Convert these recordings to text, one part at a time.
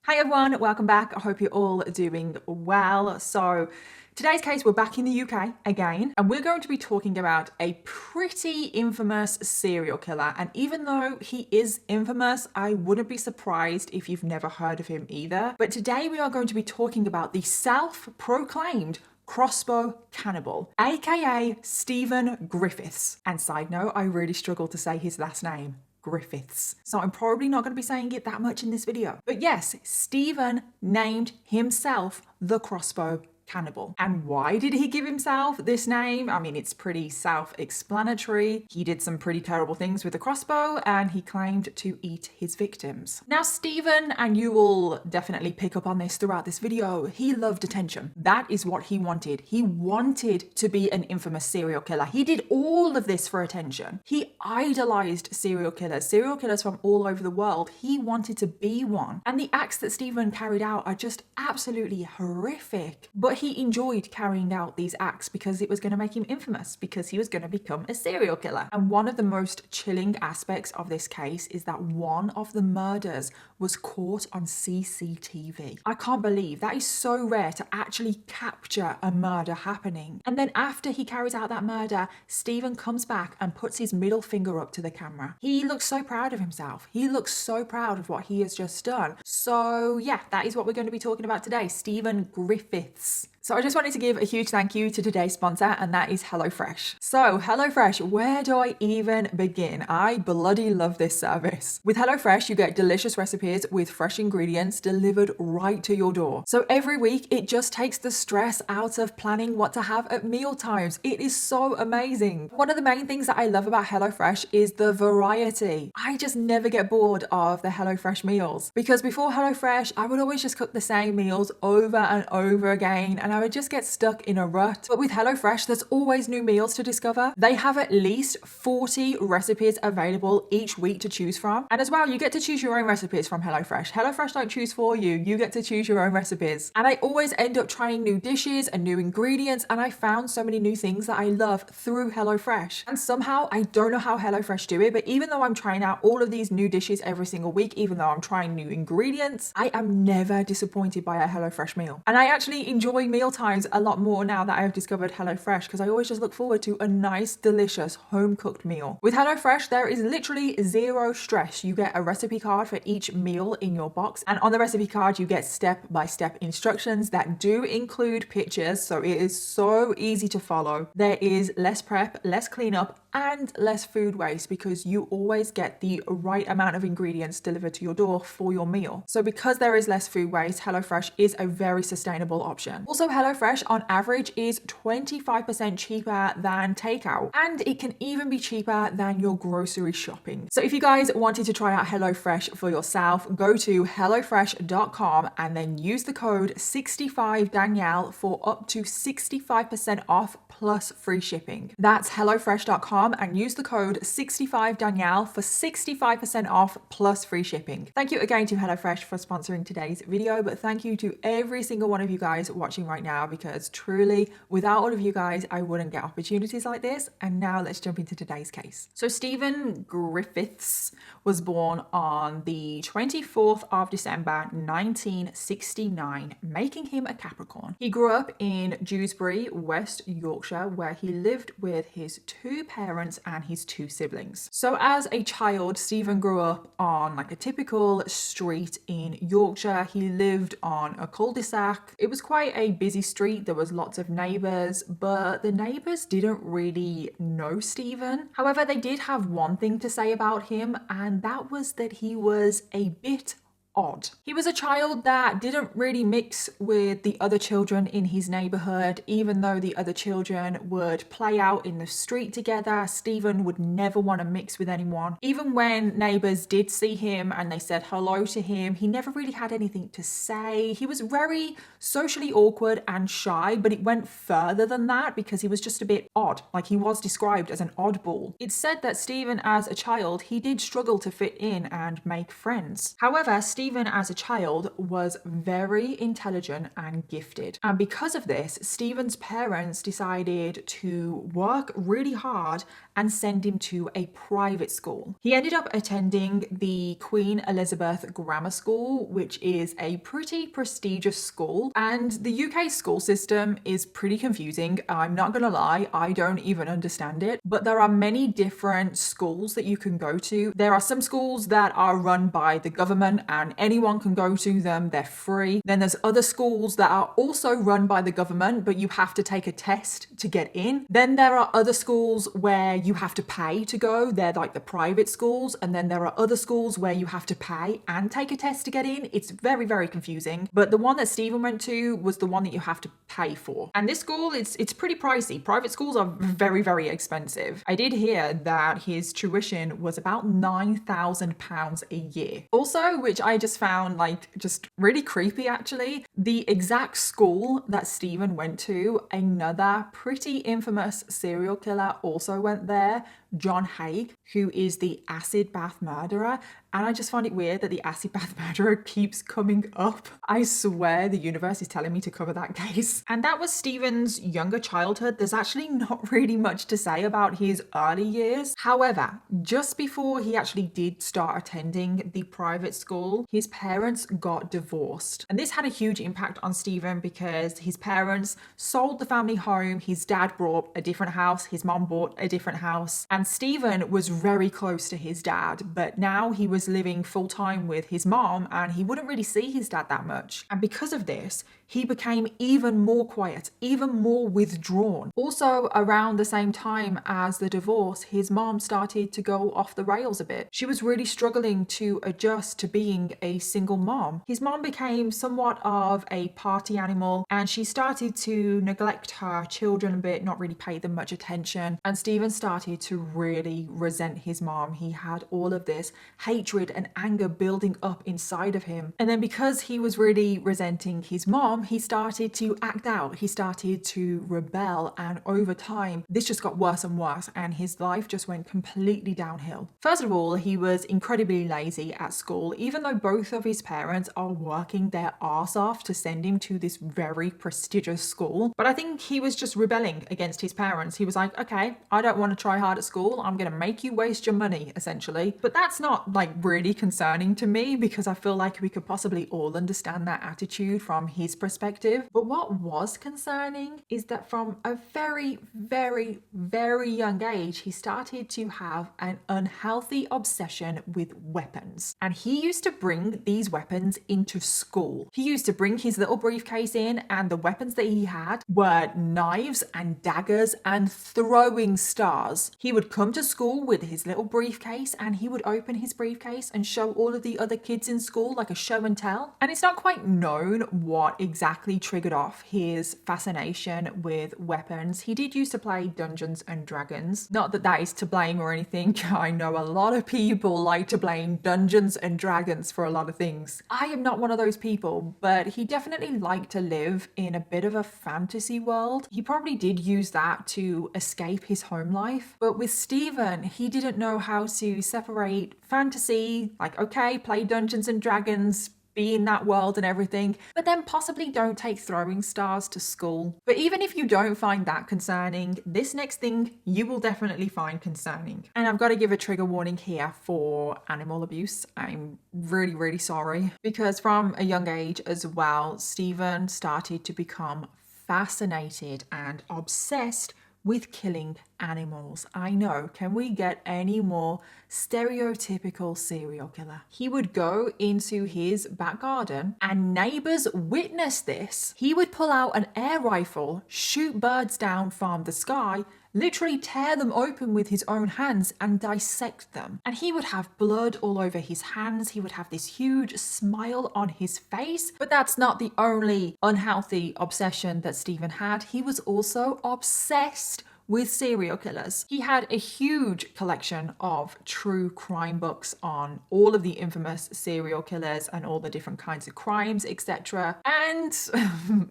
Hi everyone, welcome back. I hope you're all doing well. So today's case, we're back in the UK again, and we're going to be talking about a pretty infamous serial killer. And even though he is infamous, I wouldn't be surprised if you've never heard of him either. But today we are going to be talking about the self-proclaimed Crossbow Cannibal, aka Stephen Griffiths. And side note, I really struggle to say his last name. Griffiths. So I'm probably not going to be saying it that much in this video. But yes, Stephen named himself the Crossbow Cannibal. And why did he give himself this name? I mean, it's pretty self-explanatory. He did some pretty terrible things with a crossbow and he claimed to eat his victims. Now, Stephen, and you will definitely pick up on this throughout this video, he loved attention. That is what he wanted. He wanted to be an infamous serial killer. He did all of this for attention. He idolized serial killers from all over the world. He wanted to be one. And the acts that Stephen carried out are just absolutely horrific. But he enjoyed carrying out these acts because it was going to make him infamous, because he was going to become a serial killer. And one of the most chilling aspects of this case is that one of the murders was caught on CCTV. I can't believe that is so rare to actually capture a murder happening. And then after he carries out that murder, Stephen comes back and puts his middle finger up to the camera. He looks so proud of himself. He looks so proud of what he has just done. So yeah, that is what we're going to be talking about today, Stephen Griffiths. So I just wanted to give a huge thank you to today's sponsor, and that is HelloFresh. So HelloFresh, where do I even begin? I bloody love this service. With HelloFresh, you get delicious recipes with fresh ingredients delivered right to your door. So every week, it just takes the stress out of planning what to have at meal times. It is so amazing. One of the main things that I love about HelloFresh is the variety. I just never get bored of the HelloFresh meals, because before HelloFresh, I would always just cook the same meals over and over again, and I would just get stuck in a rut. But with HelloFresh, there's always new meals to discover. They have at least 40 recipes available each week to choose from. And as well, you get to choose your own recipes from HelloFresh. HelloFresh don't choose for you. You get to choose your own recipes. And I always end up trying new dishes and new ingredients. And I found so many new things that I love through HelloFresh. And somehow, I don't know how HelloFresh do it, but even though I'm trying out all of these new dishes every single week, even though I'm trying new ingredients, I am never disappointed by a HelloFresh meal. And I actually enjoy meal times a lot more now that I have discovered HelloFresh, because I always just look forward to a nice, delicious, home-cooked meal. With HelloFresh, there is literally zero stress. You get a recipe card for each meal in your box, and on the recipe card, you get step-by-step instructions that do include pictures, so it is so easy to follow. There is less prep, less cleanup, and less food waste, because you always get the right amount of ingredients delivered to your door for your meal. So because there is less food waste, HelloFresh is a very sustainable option. Also, HelloFresh on average is 25% cheaper than takeout, and it can even be cheaper than your grocery shopping. So if you guys wanted to try out HelloFresh for yourself, go to hellofresh.com and then use the code 65Danielle for up to 65% off plus free shipping. That's hellofresh.com and use the code 65Danielle for 65% off plus free shipping. Thank you again to HelloFresh for sponsoring today's video, but thank you to every single one of you guys watching right now, because truly, without all of you guys, I wouldn't get opportunities like this. And now let's jump into today's case. So Stephen Griffiths was born on the 24th of December 1969, making him a Capricorn. He grew up in Dewsbury, West Yorkshire, where he lived with his two parents and his two siblings. So as a child, Stephen grew up on like a typical street in Yorkshire. He lived on a cul-de-sac. It was quite a busy street. There was lots of neighbors, but the neighbors didn't really know Stephen. However, they did have one thing to say about him, and that was that he was a bit odd. He was a child that didn't really mix with the other children in his neighborhood. Even though the other children would play out in the street together, Stephen would never want to mix with anyone. Even when neighbors did see him and they said hello to him, he never really had anything to say. He was very socially awkward and shy, but it went further than that because he was just a bit odd. Like, he was described as an oddball. It's said that Stephen, as a child, he did struggle to fit in and make friends. However, Stephen as a child was very intelligent and gifted. And because of this, Stephen's parents decided to work really hard and send him to a private school. He ended up attending the Queen Elizabeth Grammar School, which is a pretty prestigious school. And the UK school system is pretty confusing. I'm not gonna lie, I don't even understand it. But there are many different schools that you can go to. There are some schools that are run by the government and anyone can go to them, they're free. Then there's other schools that are also run by the government, but you have to take a test to get in. Then there are other schools where you have to pay to go, they're like the private schools. And then there are other schools where you have to pay and take a test to get in. It's very, very confusing. But the one that Stephen went to was the one that you have to pay for. And this school, it's pretty pricey. Private schools are very, very expensive. I did hear that his tuition was about £9,000 a year. Also, which I just found like just really creepy actually, the exact school that Stephen went to, another pretty infamous serial killer also went there, John Haig, who is the acid bath murderer. And I just find it weird that the acid bath murderer keeps coming up. I swear the universe is telling me to cover that case. And that was Stephen's younger childhood. There's actually not really much to say about his early years. However, just before he actually did start attending the private school, his parents got divorced. And this had a huge impact on Stephen because his parents sold the family home. His dad bought a different house. His mom bought a different house. And Stephen was very close to his dad, but now he was living full-time with his mom and he wouldn't really see his dad that much. And because of this, he became even more quiet, even more withdrawn. Also, around the same time as the divorce, his mom started to go off the rails a bit. She was really struggling to adjust to being a single mom. His mom became somewhat of a party animal and she started to neglect her children a bit, not really pay them much attention. And Stephen started to really resent his mom. He had all of this hatred and anger building up inside of him. And then because he was really resenting his mom, he started to act out. He started to rebel, and over time, this just got worse and worse, and his life just went completely downhill. First of all, he was incredibly lazy at school, even though both of his parents are working their arse off to send him to this very prestigious school. But I think he was just rebelling against his parents. He was like, okay, I don't want to try hard at school. I'm going to make you waste your money, essentially. But that's not like really concerning to me because I feel like we could possibly all understand that attitude from his perspective. But what was concerning is that from a very, very, very young age, he started to have an unhealthy obsession with weapons. And he used to bring these weapons into school. He used to bring his little briefcase in, and the weapons that he had were knives and daggers and throwing stars. He would come to school with his little briefcase and he would open his briefcase and show all of the other kids in school like a show and tell. And it's not quite known what exactly triggered off his fascination with weapons. He did used to play Dungeons and Dragons. Not that that is to blame or anything. I know a lot of people like to blame Dungeons and Dragons for a lot of things. I am not one of those people, but he definitely liked to live in a bit of a fantasy world. He probably did use that to escape his home life. But with Stephen, he didn't know how to separate fantasy, like, okay, play Dungeons and Dragons, be in that world and everything, but then possibly don't take throwing stars to school. But even if you don't find that concerning, this next thing you will definitely find concerning. And I've got to give a trigger warning here for animal abuse. I'm really, really sorry. Because from a young age as well, Stephen started to become fascinated and obsessed with killing animals. I know, can we get any more stereotypical serial killer? He would go into his back garden and neighbors witnessed this. He would pull out an air rifle, shoot birds down from the sky, literally tear them open with his own hands and dissect them. And he would have blood all over his hands. He would have this huge smile on his face. But that's not the only unhealthy obsession that Stephen had. He was also obsessed with serial killers. He had a huge collection of true crime books on all of the infamous serial killers and all the different kinds of crimes, etc. And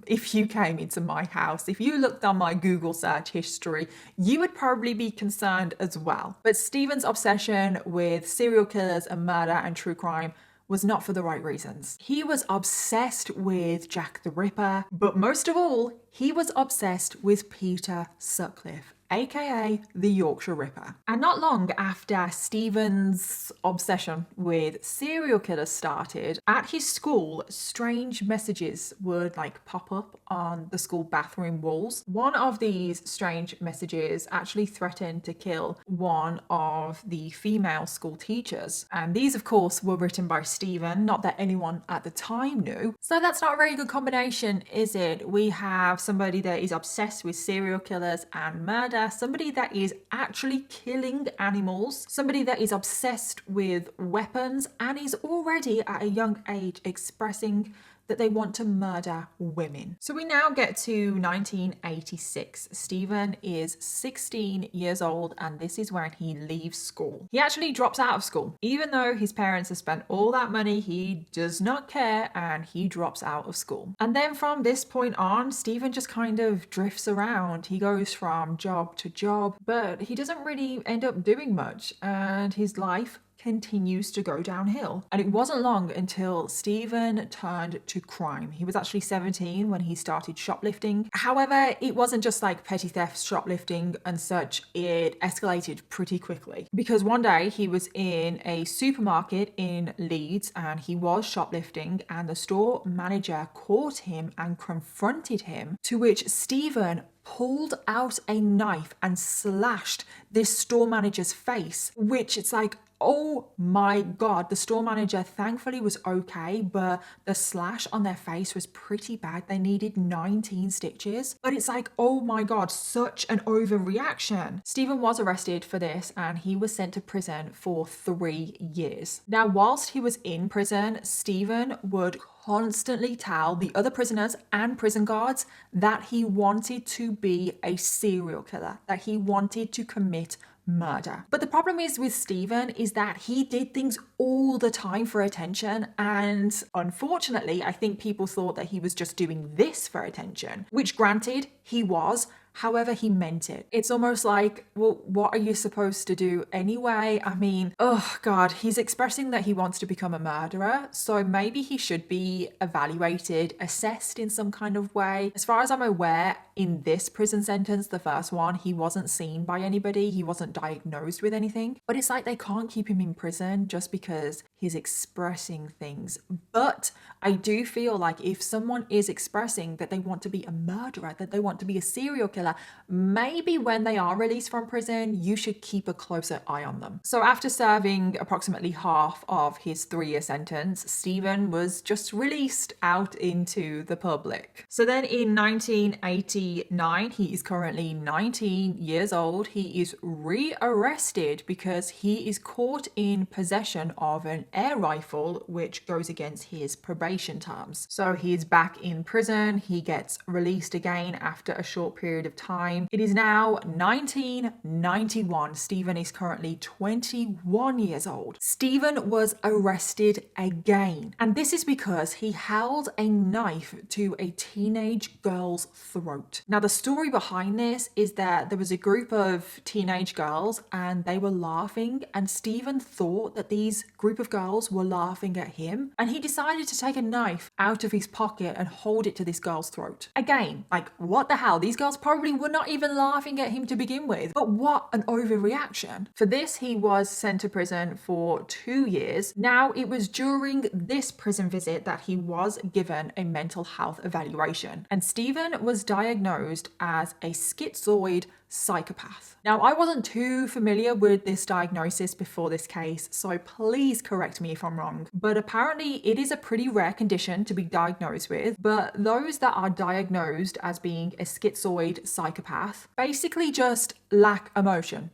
if you came into my house, if you looked on my Google search history, you would probably be concerned as well. But Stephen's obsession with serial killers and murder and true crime was not for the right reasons. He was obsessed with Jack the Ripper, but most of all, he was obsessed with Peter Sutcliffe, aka the Yorkshire Ripper. And not long after Stephen's obsession with serial killers started, at his school, strange messages would like pop up on the school bathroom walls. One of these strange messages actually threatened to kill one of the female school teachers. And these, of course, were written by Stephen, not that anyone at the time knew. So that's not a very good combination, is it? We have somebody that is obsessed with serial killers and murder, somebody that is actually killing animals, somebody that is obsessed with weapons and is already at a young age expressing that they want to murder women. So we now get to 1986. Stephen is 16 years old and this is when he leaves school. He actually drops out of school. Even though his parents have spent all that money, he does not care and he drops out of school. And then from this point on, Stephen just kind of drifts around. He goes from job to job, but he doesn't really end up doing much and his life continues to go downhill. And it wasn't long until Stephen turned to crime. He was actually 17 when he started shoplifting. However, it wasn't just like petty theft, shoplifting and such. It escalated pretty quickly because one day he was in a supermarket in Leeds and he was shoplifting and the store manager caught him and confronted him, to which Stephen pulled out a knife and slashed this store manager's face, which it's like, oh my God, the store manager thankfully was okay, but the slash on their face was pretty bad. They needed 19 stitches. But it's like, oh my God, such an overreaction. Stephen was arrested for this and he was sent to prison for 3 years. Now, whilst he was in prison, Stephen would constantly tell the other prisoners and prison guards that he wanted to be a serial killer, that he wanted to commit murder. But the problem is with Stephen is that he did things all the time for attention, and unfortunately I think people thought that he was just doing this for attention, which granted he was. However, he meant it. It's almost like, well, what are you supposed to do anyway? I mean, oh God, he's expressing that he wants to become a murderer. So maybe he should be evaluated, assessed in some kind of way. As far as I'm aware, in this prison sentence, the first one, he wasn't seen by anybody. He wasn't diagnosed with anything. But it's like they can't keep him in prison just because he's expressing things. But I do feel like if someone is expressing that they want to be a murderer, that they want to be a serial killer, maybe when they are released from prison, you should keep a closer eye on them. So after serving approximately half of his 3-year sentence, Stephen was just released out into the public. So then in 1989, he is currently 19 years old. He is rearrested because he is caught in possession of an air rifle, which goes against his probation terms. So he is back in prison. He gets released again after a short period of time. It is now 1991. Stephen is currently 21 years old. Stephen was arrested again, and this is because he held a knife to a teenage girl's throat. Now, the story behind this is that there was a group of teenage girls and they were laughing, and Stephen thought that these group of girls were laughing at him, and he decided to take a knife out of his pocket and hold it to this girl's throat. Again, like, what the hell? These girls probably were not even laughing at him to begin with, but what an overreaction. For this, he was sent to prison for 2 years. Now, it was during this prison visit that he was given a mental health evaluation, and Stephen was diagnosed as a schizoid psychopath. Now, I wasn't too familiar with this diagnosis before this case, so please correct me if I'm wrong, but apparently it is a pretty rare condition to be diagnosed with. But those that are diagnosed as being a schizoid psychopath basically just lack emotion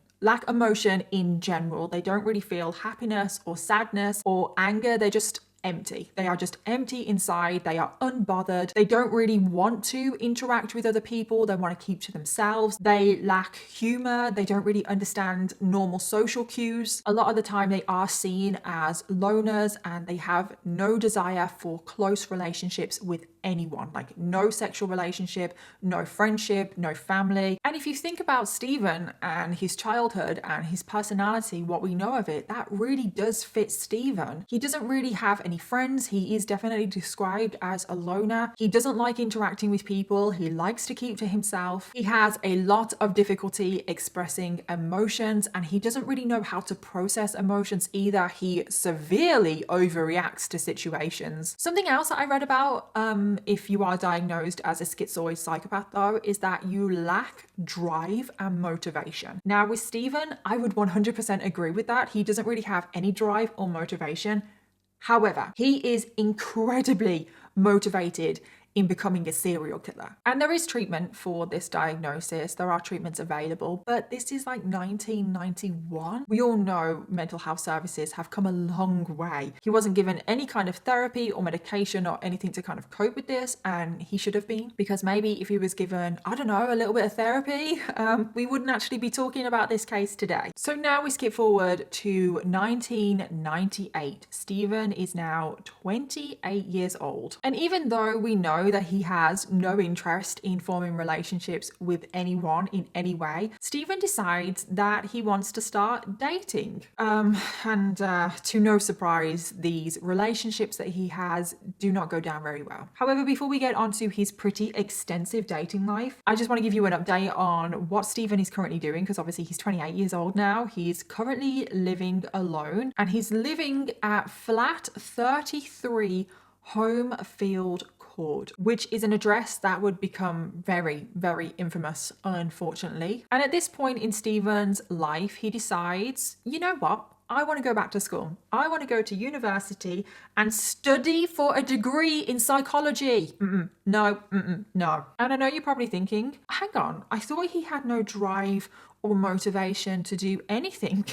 in general. They don't really feel happiness or sadness or anger. They're just empty. They are just empty inside. They are unbothered. They don't really want to interact with other people. They want to keep to themselves. They lack humor. They don't really understand normal social cues. A lot of the time they are seen as loners and they have no desire for close relationships with anyone, like no sexual relationship, no friendship, no family. And if you think about Stephen and his childhood and his personality, what we know of it, that really does fit Stephen. He doesn't really have any friends. He is definitely described as a loner. He doesn't like interacting with people. He likes to keep to himself. He has a lot of difficulty expressing emotions, and he doesn't really know how to process emotions either. He severely overreacts to situations. Something else that I read about, if you are diagnosed as a schizoid psychopath though, is that you lack drive and motivation. Now with Stephen, I would 100% agree with that. He doesn't really have any drive or motivation. However, he is incredibly motivated in becoming a serial killer. And there is treatment for this diagnosis. There are treatments available, but this is like 1991. We all know mental health services have come a long way. He wasn't given any kind of therapy or medication or anything to kind of cope with this, and he should have been, because maybe if he was given, I don't know, a little bit of therapy, we wouldn't actually be talking about this case today. So now we skip forward to 1998. Stephen is now 28 years old. And even though we know that he has no interest in forming relationships with anyone in any way, Stephen decides that he wants to start dating. To no surprise, these relationships that he has do not go down very well. However, before we get onto his pretty extensive dating life, I just want to give you an update on what Stephen is currently doing, because obviously he's 28 years old now. He's currently living alone, and he's living at flat 33 Homefield Court, which is an address that would become very, very infamous, unfortunately. And at this point in Stephen's life, he decides, you know what? I want to go back to school. I want to go to university and study for a degree in psychology. No. And I know you're probably thinking, hang on, I thought he had no drive or motivation to do anything.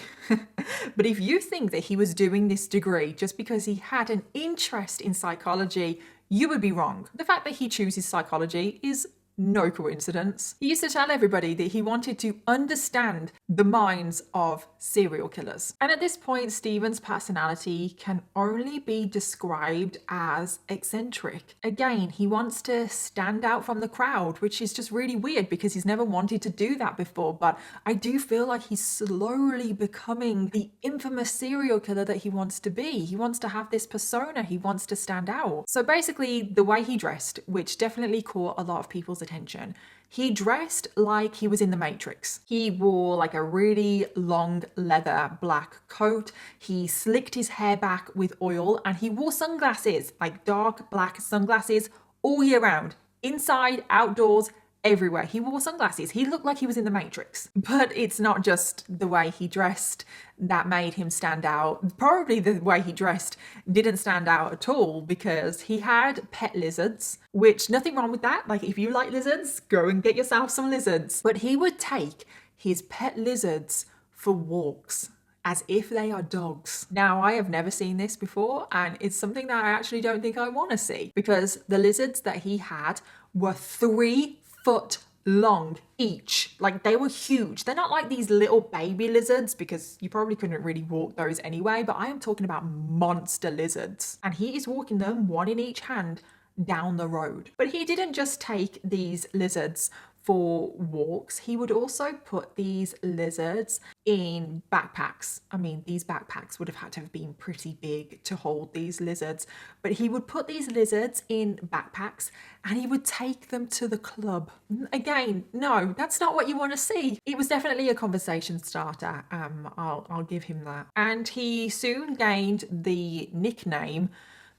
But if you think that he was doing this degree just because he had an interest in psychology, you would be wrong. The fact that he chooses psychology is no coincidence. He used to tell everybody that he wanted to understand the minds of serial killers. And at this point, Stephen's personality can only be described as eccentric. Again, he wants to stand out from the crowd, which is just really weird because he's never wanted to do that before. But I do feel like he's slowly becoming the infamous serial killer that he wants to be. He wants to have this persona. He wants to stand out. So basically, the way he dressed, which definitely caught a lot of people's attention. He dressed like he was in the Matrix. He wore like a really long leather black coat. He slicked his hair back with oil, and he wore sunglasses, like dark black sunglasses all year round, inside, outdoors, everywhere. He wore sunglasses. He looked like he was in the Matrix. But it's not just the way he dressed that made him stand out. Probably the way he dressed didn't stand out at all, because he had pet lizards, which nothing wrong with that. Like, if you like lizards, go and get yourself some lizards. But he would take his pet lizards for walks as if they are dogs. Now, I have never seen this before, and it's something that I actually don't think I want to see, because the lizards that he had were 3 foot long each. Like, they were huge. They're not like these little baby lizards, because you probably couldn't really walk those anyway, but I am talking about monster lizards. And he is walking them, one in each hand, down the road. But he didn't just take these lizards for walks. He would also put these lizards in backpacks. I mean, these backpacks would have had to have been pretty big to hold these lizards, but he would put these lizards in backpacks and he would take them to the club. Again, no, that's not what you want to see. It was definitely a conversation starter. I'll give him that. And he soon gained the nickname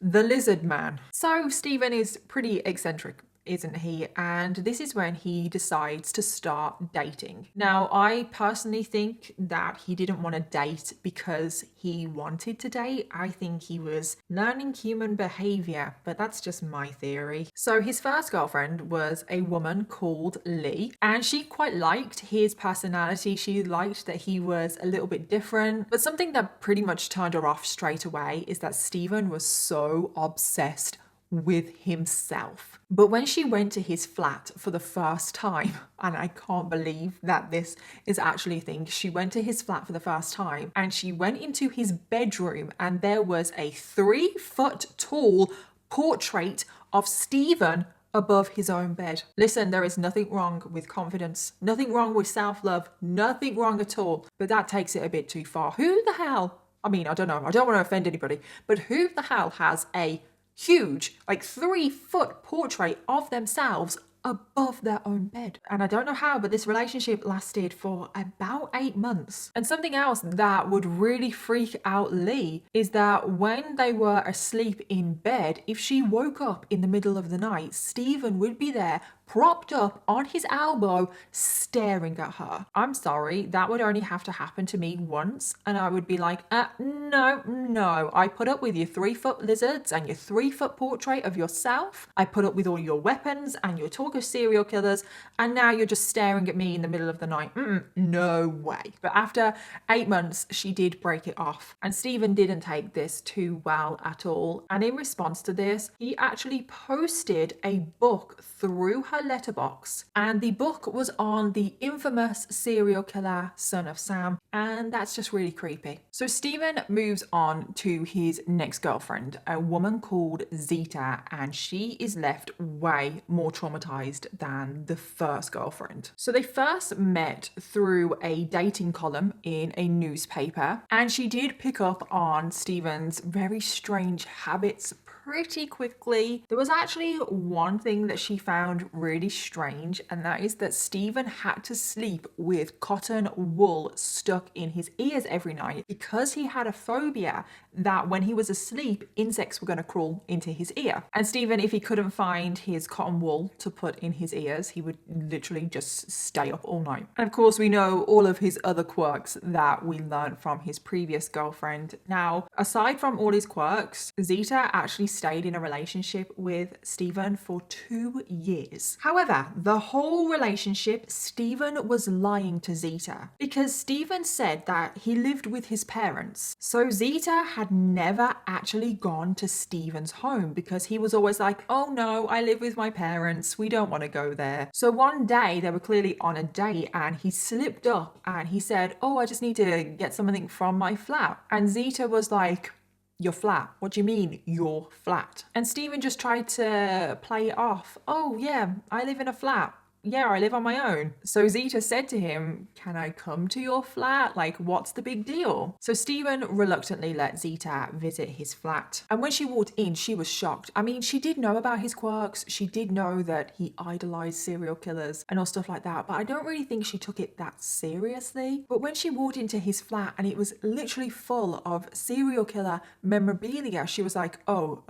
the Lizard Man. So Stephen is pretty eccentric, isn't he? And this is when he decides to start dating. Now, I personally think that he didn't want to date because he wanted to date. I think he was learning human behavior, but that's just my theory. So his first girlfriend was a woman called Lee, and she quite liked his personality. She liked that he was a little bit different, but something that pretty much turned her off straight away is that Stephen was so obsessed with himself. But when she went to his flat for the first time, and I can't believe that this is actually a thing, she went to his flat for the first time and she went into his bedroom, and there was a 3 foot tall portrait of Stephen above his own bed. Listen, there is nothing wrong with confidence, nothing wrong with self-love, nothing wrong at all, but that takes it a bit too far. Who the hell I mean, I don't know, I don't want to offend anybody, but who the hell has a huge, like 3-foot portrait of themselves above their own bed? And I don't know how, but this relationship lasted for about 8 months. And something else that would really freak out Lee is that when they were asleep in bed, if she woke up in the middle of the night, Stephen would be there propped up on his elbow staring at her. I'm sorry, that would only have to happen to me once and I would be like, no, I put up with your 3-foot lizards and your 3-foot portrait of yourself. I put up with all your weapons and your talk of serial killers, and now you're just staring at me in the middle of the night. No way. But after 8 months, she did break it off, and Stephen didn't take this too well at all. And in response to this, he actually posted a book through her letterbox, and the book was on the infamous serial killer son of Sam, and that's just really creepy. So Stephen moves on to his next girlfriend, a woman called Zita, and she is left way more traumatized than the first girlfriend. So they first met through a dating column in a newspaper, and she did pick up on Stephen's very strange habits pretty quickly. There was actually one thing that she found really strange, and that is that Stephen had to sleep with cotton wool stuck in his ears every night because he had a phobia that when he was asleep, insects were going to crawl into his ear. And Stephen, if he couldn't find his cotton wool to put in his ears, he would literally just stay up all night. And of course, we know all of his other quirks that we learned from his previous girlfriend. Now, aside from all his quirks, Zita actually stayed in a relationship with Stephen for 2 years. However, the whole relationship, Stephen was lying to Zita because Stephen said that he lived with his parents. So Zita had never actually gone to Stephen's home because he was always like, oh no, I live with my parents, we don't want to go there. So one day they were clearly on a date and he slipped up and he said, oh, I just need to get something from my flat. And Zita was like, your flat? What do you mean, your flat? And Stephen just tried to play it off. Oh yeah, I live in a flat. Yeah, I live on my own. So Zita said to him, can I come to your flat? Like, what's the big deal? So Stephen reluctantly let Zita visit his flat. And when she walked in, she was shocked. I mean, she did know about his quirks. She did know that he idolized serial killers and all stuff like that. But I don't really think she took it that seriously. But when she walked into his flat and it was literally full of serial killer memorabilia, she was like, oh,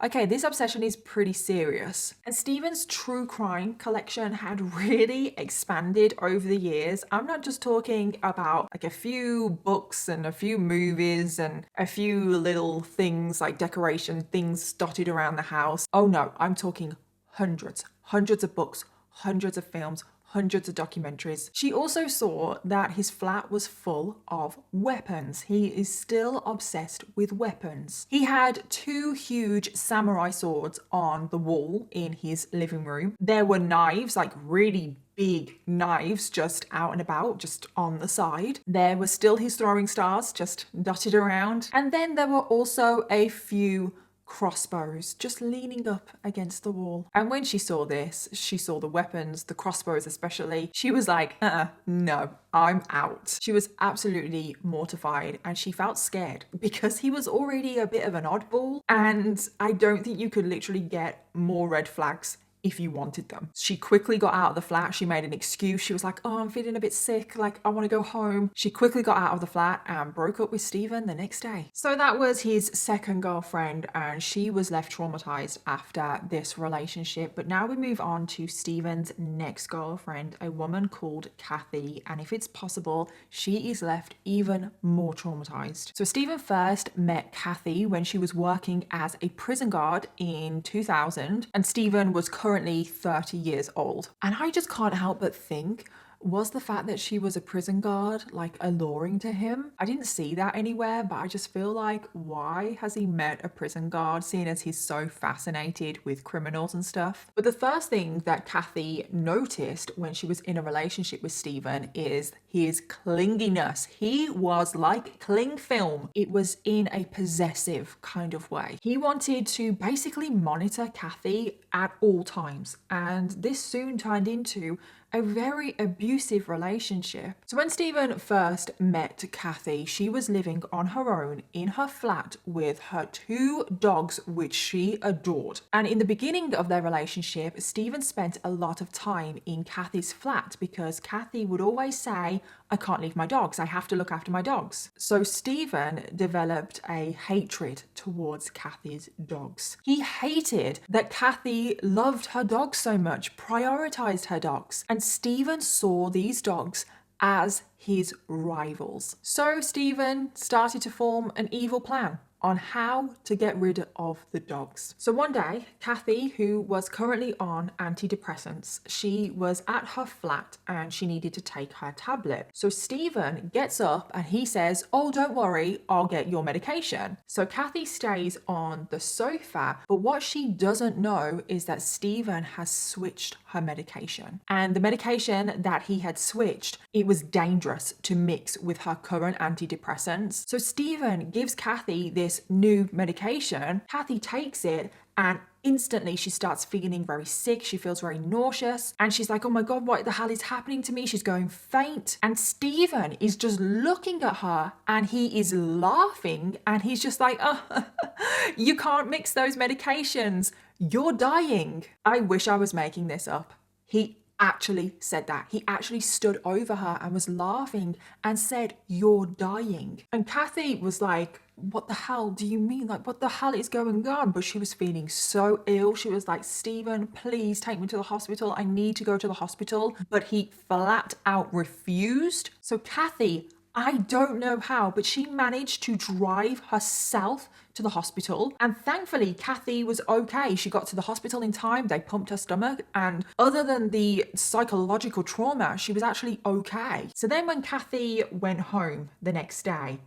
okay, this obsession is pretty serious. And Stephen's true crime collection had really expanded over the years. I'm not just talking about like a few books and a few movies and a few little things like decoration things dotted around the house. Oh no, I'm talking hundreds of books, hundreds of films, hundreds of documentaries. She also saw that his flat was full of weapons. He is still obsessed with weapons. He had 2 huge samurai swords on the wall in his living room. There were knives, like really big knives, just out and about, just on the side. There were still his throwing stars, just dotted around. And then there were also a few crossbows just leaning up against the wall. And when she saw this, she saw the weapons, the crossbows especially, she was like, no, I'm out. She was absolutely mortified and she felt scared because he was already a bit of an oddball, and I don't think you could literally get more red flags if you wanted them. She quickly got out of the flat. She made an excuse. She was like, oh, I'm feeling a bit sick. Like, I want to go home. She quickly got out of the flat and broke up with Stephen the next day. So that was his second girlfriend, and she was left traumatized after this relationship. But now we move on to Stephen's next girlfriend, a woman called Kathy. And if it's possible, she is left even more traumatized. So Stephen first met Kathy when she was working as a prison guard in 2000, and Stephen was currently 30 years old. And I just can't help but think, was the fact that she was a prison guard like alluring to him? I didn't see that anywhere, but I just feel like, why has he met a prison guard, seeing as he's so fascinated with criminals and stuff? But the first thing that Kathy noticed when she was in a relationship with Stephen is his clinginess. He was like cling film. It was in a possessive kind of way. He wanted to basically monitor Kathy at all times, and this soon turned into a very abusive relationship. So when Stephen first met Kathy, she was living on her own in her flat with her 2 dogs, which she adored. And in the beginning of their relationship, Stephen spent a lot of time in Kathy's flat because Kathy would always say, I can't leave my dogs, I have to look after my dogs. So Stephen developed a hatred towards Kathy's dogs. He hated that Kathy loved her dogs so much, prioritized her dogs, and Stephen saw these dogs as his rivals. So Stephen started to form an evil plan on how to get rid of the dogs. So one day, Kathy, who was currently on antidepressants, she was at her flat and she needed to take her tablet. So Stephen gets up and he says, oh, don't worry, I'll get your medication. So Kathy stays on the sofa, but what she doesn't know is that Stephen has switched her medication. And the medication that he had switched, it was dangerous to mix with her current antidepressants. So Stephen gives Kathy this new medication. Kathy takes it and instantly she starts feeling very sick. She feels very nauseous and she's like, oh my God, what the hell is happening to me? She's going faint. And Stephen is just looking at her and he is laughing and he's just like, oh, you can't mix those medications. You're dying. I wish I was making this up. He actually said that. He actually stood over her and was laughing and said, you're dying. And Kathy was like, what the hell do you mean? Like, what the hell is going on? But she was feeling so ill. She was like, Stephen, please take me to the hospital. I need to go to the hospital. But he flat out refused. So Kathy, I don't know how, but she managed to drive herself to the hospital. And thankfully, Kathy was okay. She got to the hospital in time. They pumped her stomach. And other than the psychological trauma, she was actually okay. So then when Kathy went home the next day,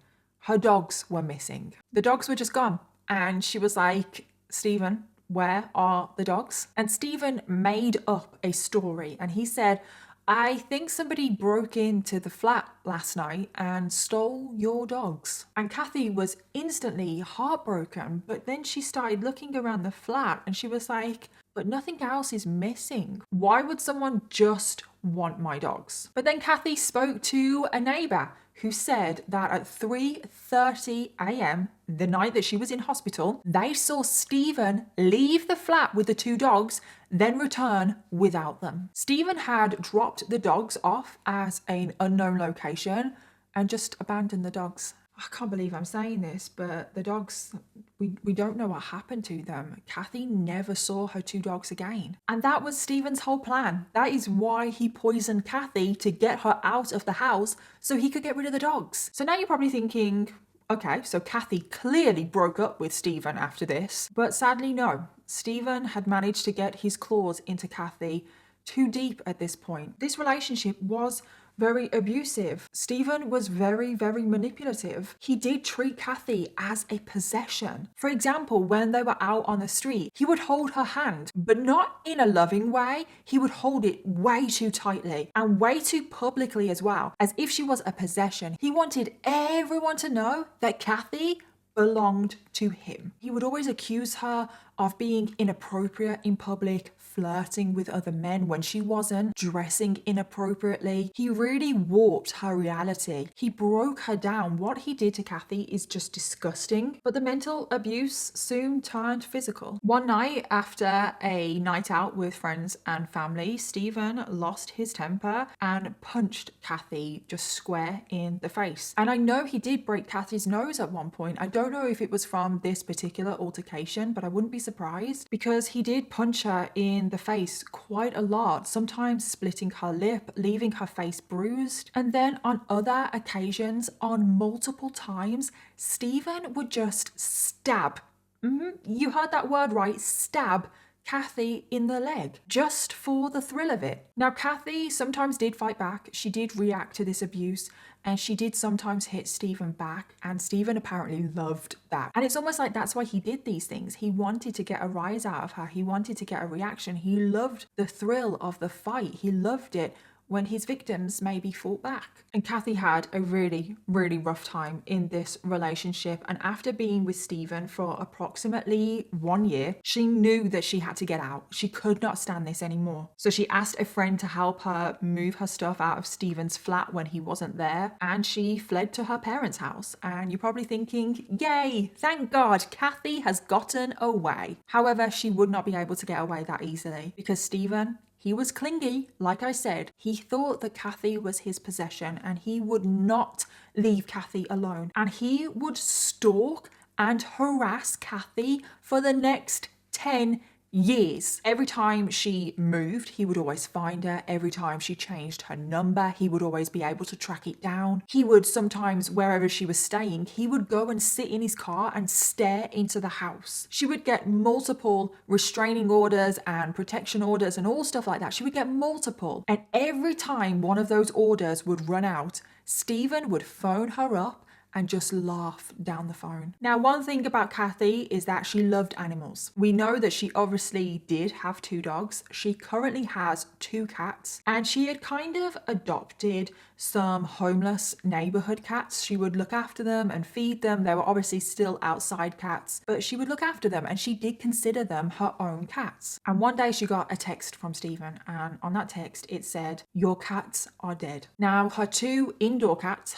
her dogs were missing. The dogs were just gone. And she was like, Stephen, where are the dogs? And Stephen made up a story and he said, I think somebody broke into the flat last night and stole your dogs. And Kathy was instantly heartbroken, but then she started looking around the flat and she was like, but nothing else is missing. Why would someone just want my dogs? But then Kathy spoke to a neighbor who said that at 3:30 a.m. the night that she was in hospital, they saw Stephen leave the flat with the 2 dogs, then return without them. Stephen had dropped the dogs off at an unknown location and just abandoned the dogs. I can't believe I'm saying this, but the dogs, we don't know what happened to them. Kathy never saw her 2 dogs again. And that was Stephen's whole plan. That is why he poisoned Kathy, to get her out of the house so he could get rid of the dogs. So now you're probably thinking, okay, so Kathy clearly broke up with Stephen after this. But sadly, no. Stephen had managed to get his claws into Kathy too deep at this point. This relationship was very abusive. Stephen was very, very manipulative. He did treat Kathy as a possession. For example, when they were out on the street, he would hold her hand, but not in a loving way. He would hold it way too tightly and way too publicly as well, as if she was a possession. He wanted everyone to know that Kathy belonged to him. He would always accuse her of being inappropriate in public, flirting with other men when she wasn't, dressing inappropriately. He really warped her reality. He broke her down. What he did to Kathy is just disgusting. But the mental abuse soon turned physical. One night after a night out with friends and family, Stephen lost his temper and punched Kathy just square in the face. And I know he did break Kathy's nose at one point. I don't know if it was from this particular altercation, but I wouldn't be surprised because he did punch her in the face quite a lot, sometimes splitting her lip, leaving her face bruised. And then on other occasions, on multiple times, Stephen would just stab. You heard that word right, stab Kathy in the leg, just for the thrill of it. Now, Kathy sometimes did fight back. She did react to this abuse and she did sometimes hit Stephen back, and Stephen apparently loved that. And it's almost like that's why he did these things. He wanted to get a rise out of her. He wanted to get a reaction. He loved the thrill of the fight. He loved it when his victims maybe fought back. And Kathy had a really, really rough time in this relationship. And after being with Stephen for approximately 1 year, she knew that she had to get out. She could not stand this anymore. So she asked a friend to help her move her stuff out of Stephen's flat when he wasn't there. And she fled to her parents' house. And you're probably thinking, yay, thank God, Kathy has gotten away. However, she would not be able to get away that easily because Stephen, he was clingy, like I said. He thought that Kathy was his possession and he would not leave Kathy alone. And he would stalk and harass Kathy for the next 10 years. Every time she moved, he would always find her. Every time she changed her number, he would always be able to track it down. He would sometimes, wherever she was staying, he would go and sit in his car and stare into the house. She would get multiple restraining orders and protection orders and all stuff like that. She would get multiple. And every time one of those orders would run out, Stephen would phone her up and just laugh down the phone. Now, one thing about Kathy is that she loved animals. We know that she obviously did have 2 dogs. She currently has 2 cats, and she had kind of adopted some homeless neighborhood cats. She would look after them and feed them. They were obviously still outside cats, but she would look after them and she did consider them her own cats. And one day she got a text from Stephen, and on that text it said, "Your cats are dead." Now, her 2 indoor cats,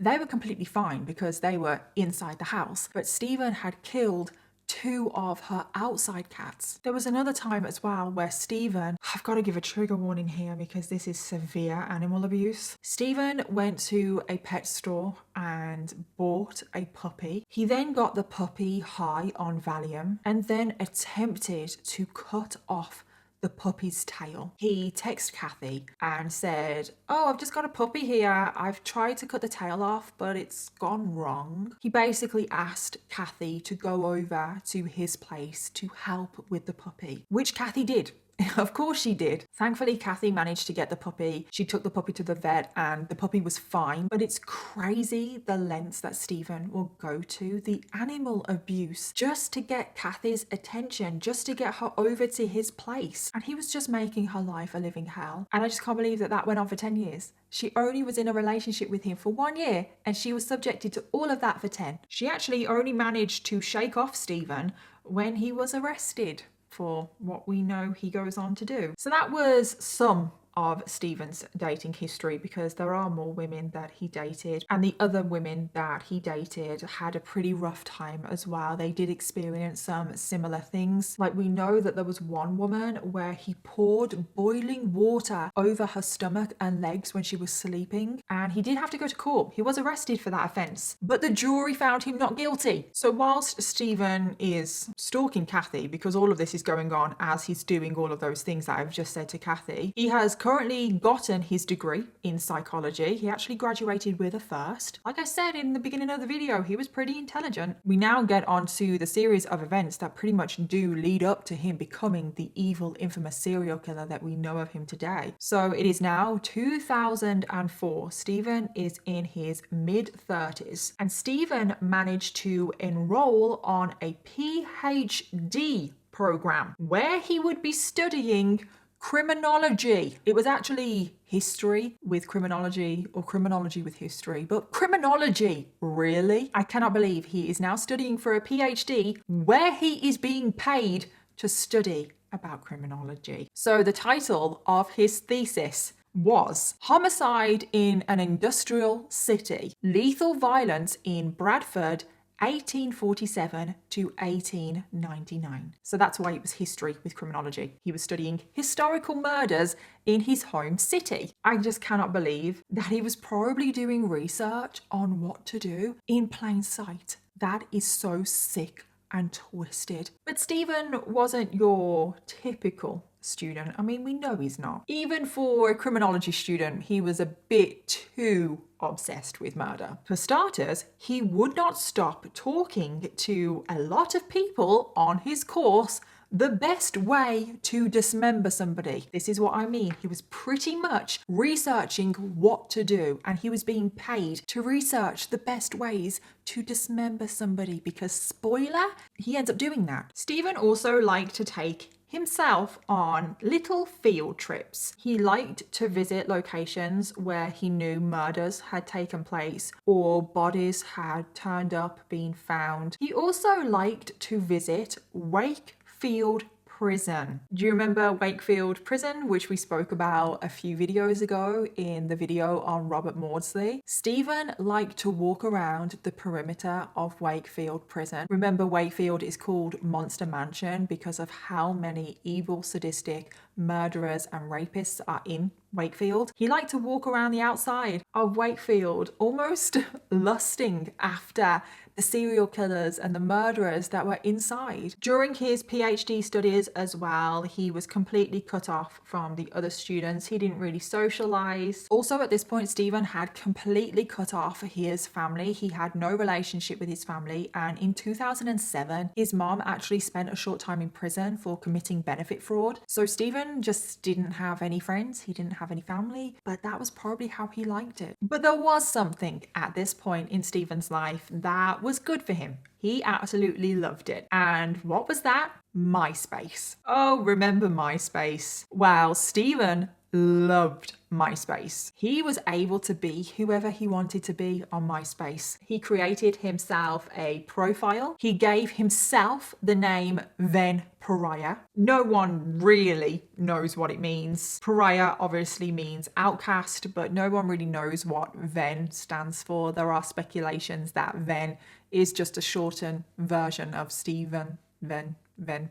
they were completely fine because they were inside the house, but Stephen had killed 2 of her outside cats. There was another time as well where Stephen, I've got to give a trigger warning here because this is severe animal abuse. Stephen went to a pet store and bought a puppy. He then got the puppy high on Valium and then attempted to cut off the puppy's tail. He texted Kathy and said, "Oh, I've just got a puppy here. I've tried to cut the tail off, but it's gone wrong." He basically asked Kathy to go over to his place to help with the puppy, which Kathy did. Of course she did. Thankfully, Kathy managed to get the puppy. She took the puppy to the vet and the puppy was fine. But it's crazy the lengths that Stephen will go to, the animal abuse, just to get Kathy's attention, just to get her over to his place. And he was just making her life a living hell. And I just can't believe that went on for 10 years. She only was in a relationship with him for 1 year and she was subjected to all of that for 10. She actually only managed to shake off Stephen when he was arrested for what we know he goes on to do. So that was some of Stephen's dating history, because there are more women that he dated, and the other women that he dated had a pretty rough time as well. They did experience some similar things. Like, we know that there was one woman where he poured boiling water over her stomach and legs when she was sleeping, and he did have to go to court. He was arrested for that offense, but the jury found him not guilty. So whilst Stephen is stalking Kathy, because all of this is going on as he's doing all of those things that I've just said to Kathy, he has currently gotten his degree in psychology. He actually graduated with a first. Like I said in the beginning of the video, he was pretty intelligent. We now get on to the series of events that pretty much do lead up to him becoming the evil, infamous serial killer that we know of him today. So it is now 2004. Stephen is in his mid-30s, and Stephen managed to enroll on a PhD program where he would be studying criminology. It was actually history with criminology, or criminology with history, but criminology, really? I cannot believe he is now studying for a PhD where he is being paid to study about criminology. So the title of his thesis was Homicide in an Industrial City, Lethal Violence in Bradford, 1847 to 1899. So that's why it was history with criminology. He was studying historical murders in his home city. I just cannot believe that he was probably doing research on what to do in plain sight. That is so sick and twisted. But Stephen wasn't your typical student. I mean, we know he's not. Even for a criminology student, he was a bit too obsessed with murder. For starters, he would not stop talking to a lot of people on his course the best way to dismember somebody. This is what I mean. He was pretty much researching what to do, and he was being paid to research the best ways to dismember somebody, because spoiler, he ends up doing that. Stephen also liked to take himself on little field trips. He liked to visit locations where he knew murders had taken place or bodies had turned up, been found. He also liked to visit Wakefield Prison. Do you remember Wakefield Prison, which we spoke about a few videos ago in the video on Robert Maudsley? Stephen liked to walk around the perimeter of Wakefield Prison. Remember, Wakefield is called Monster Mansion because of how many evil, sadistic murderers and rapists are in Wakefield. He liked to walk around the outside of Wakefield, almost lusting after the serial killers and the murderers that were inside. During his PhD studies as well, he was completely cut off from the other students. He didn't really socialize. Also at this point, Stephen had completely cut off his family. He had no relationship with his family, and in 2007, his mom actually spent a short time in prison for committing benefit fraud. So Stephen just didn't have any friends. He didn't have any family, but that was probably how he liked it. But there was something at this point in Stephen's life that was good for him. He absolutely loved it. And what was that? MySpace. Oh, remember MySpace? Well, Stephen loved MySpace. He was able to be whoever he wanted to be on MySpace. He created himself a profile. He gave himself the name Ven Pariah. No one really knows what it means. Pariah obviously means outcast, but no one really knows what Ven stands for. There are speculations that Ven is just a shortened version of Stephen Ven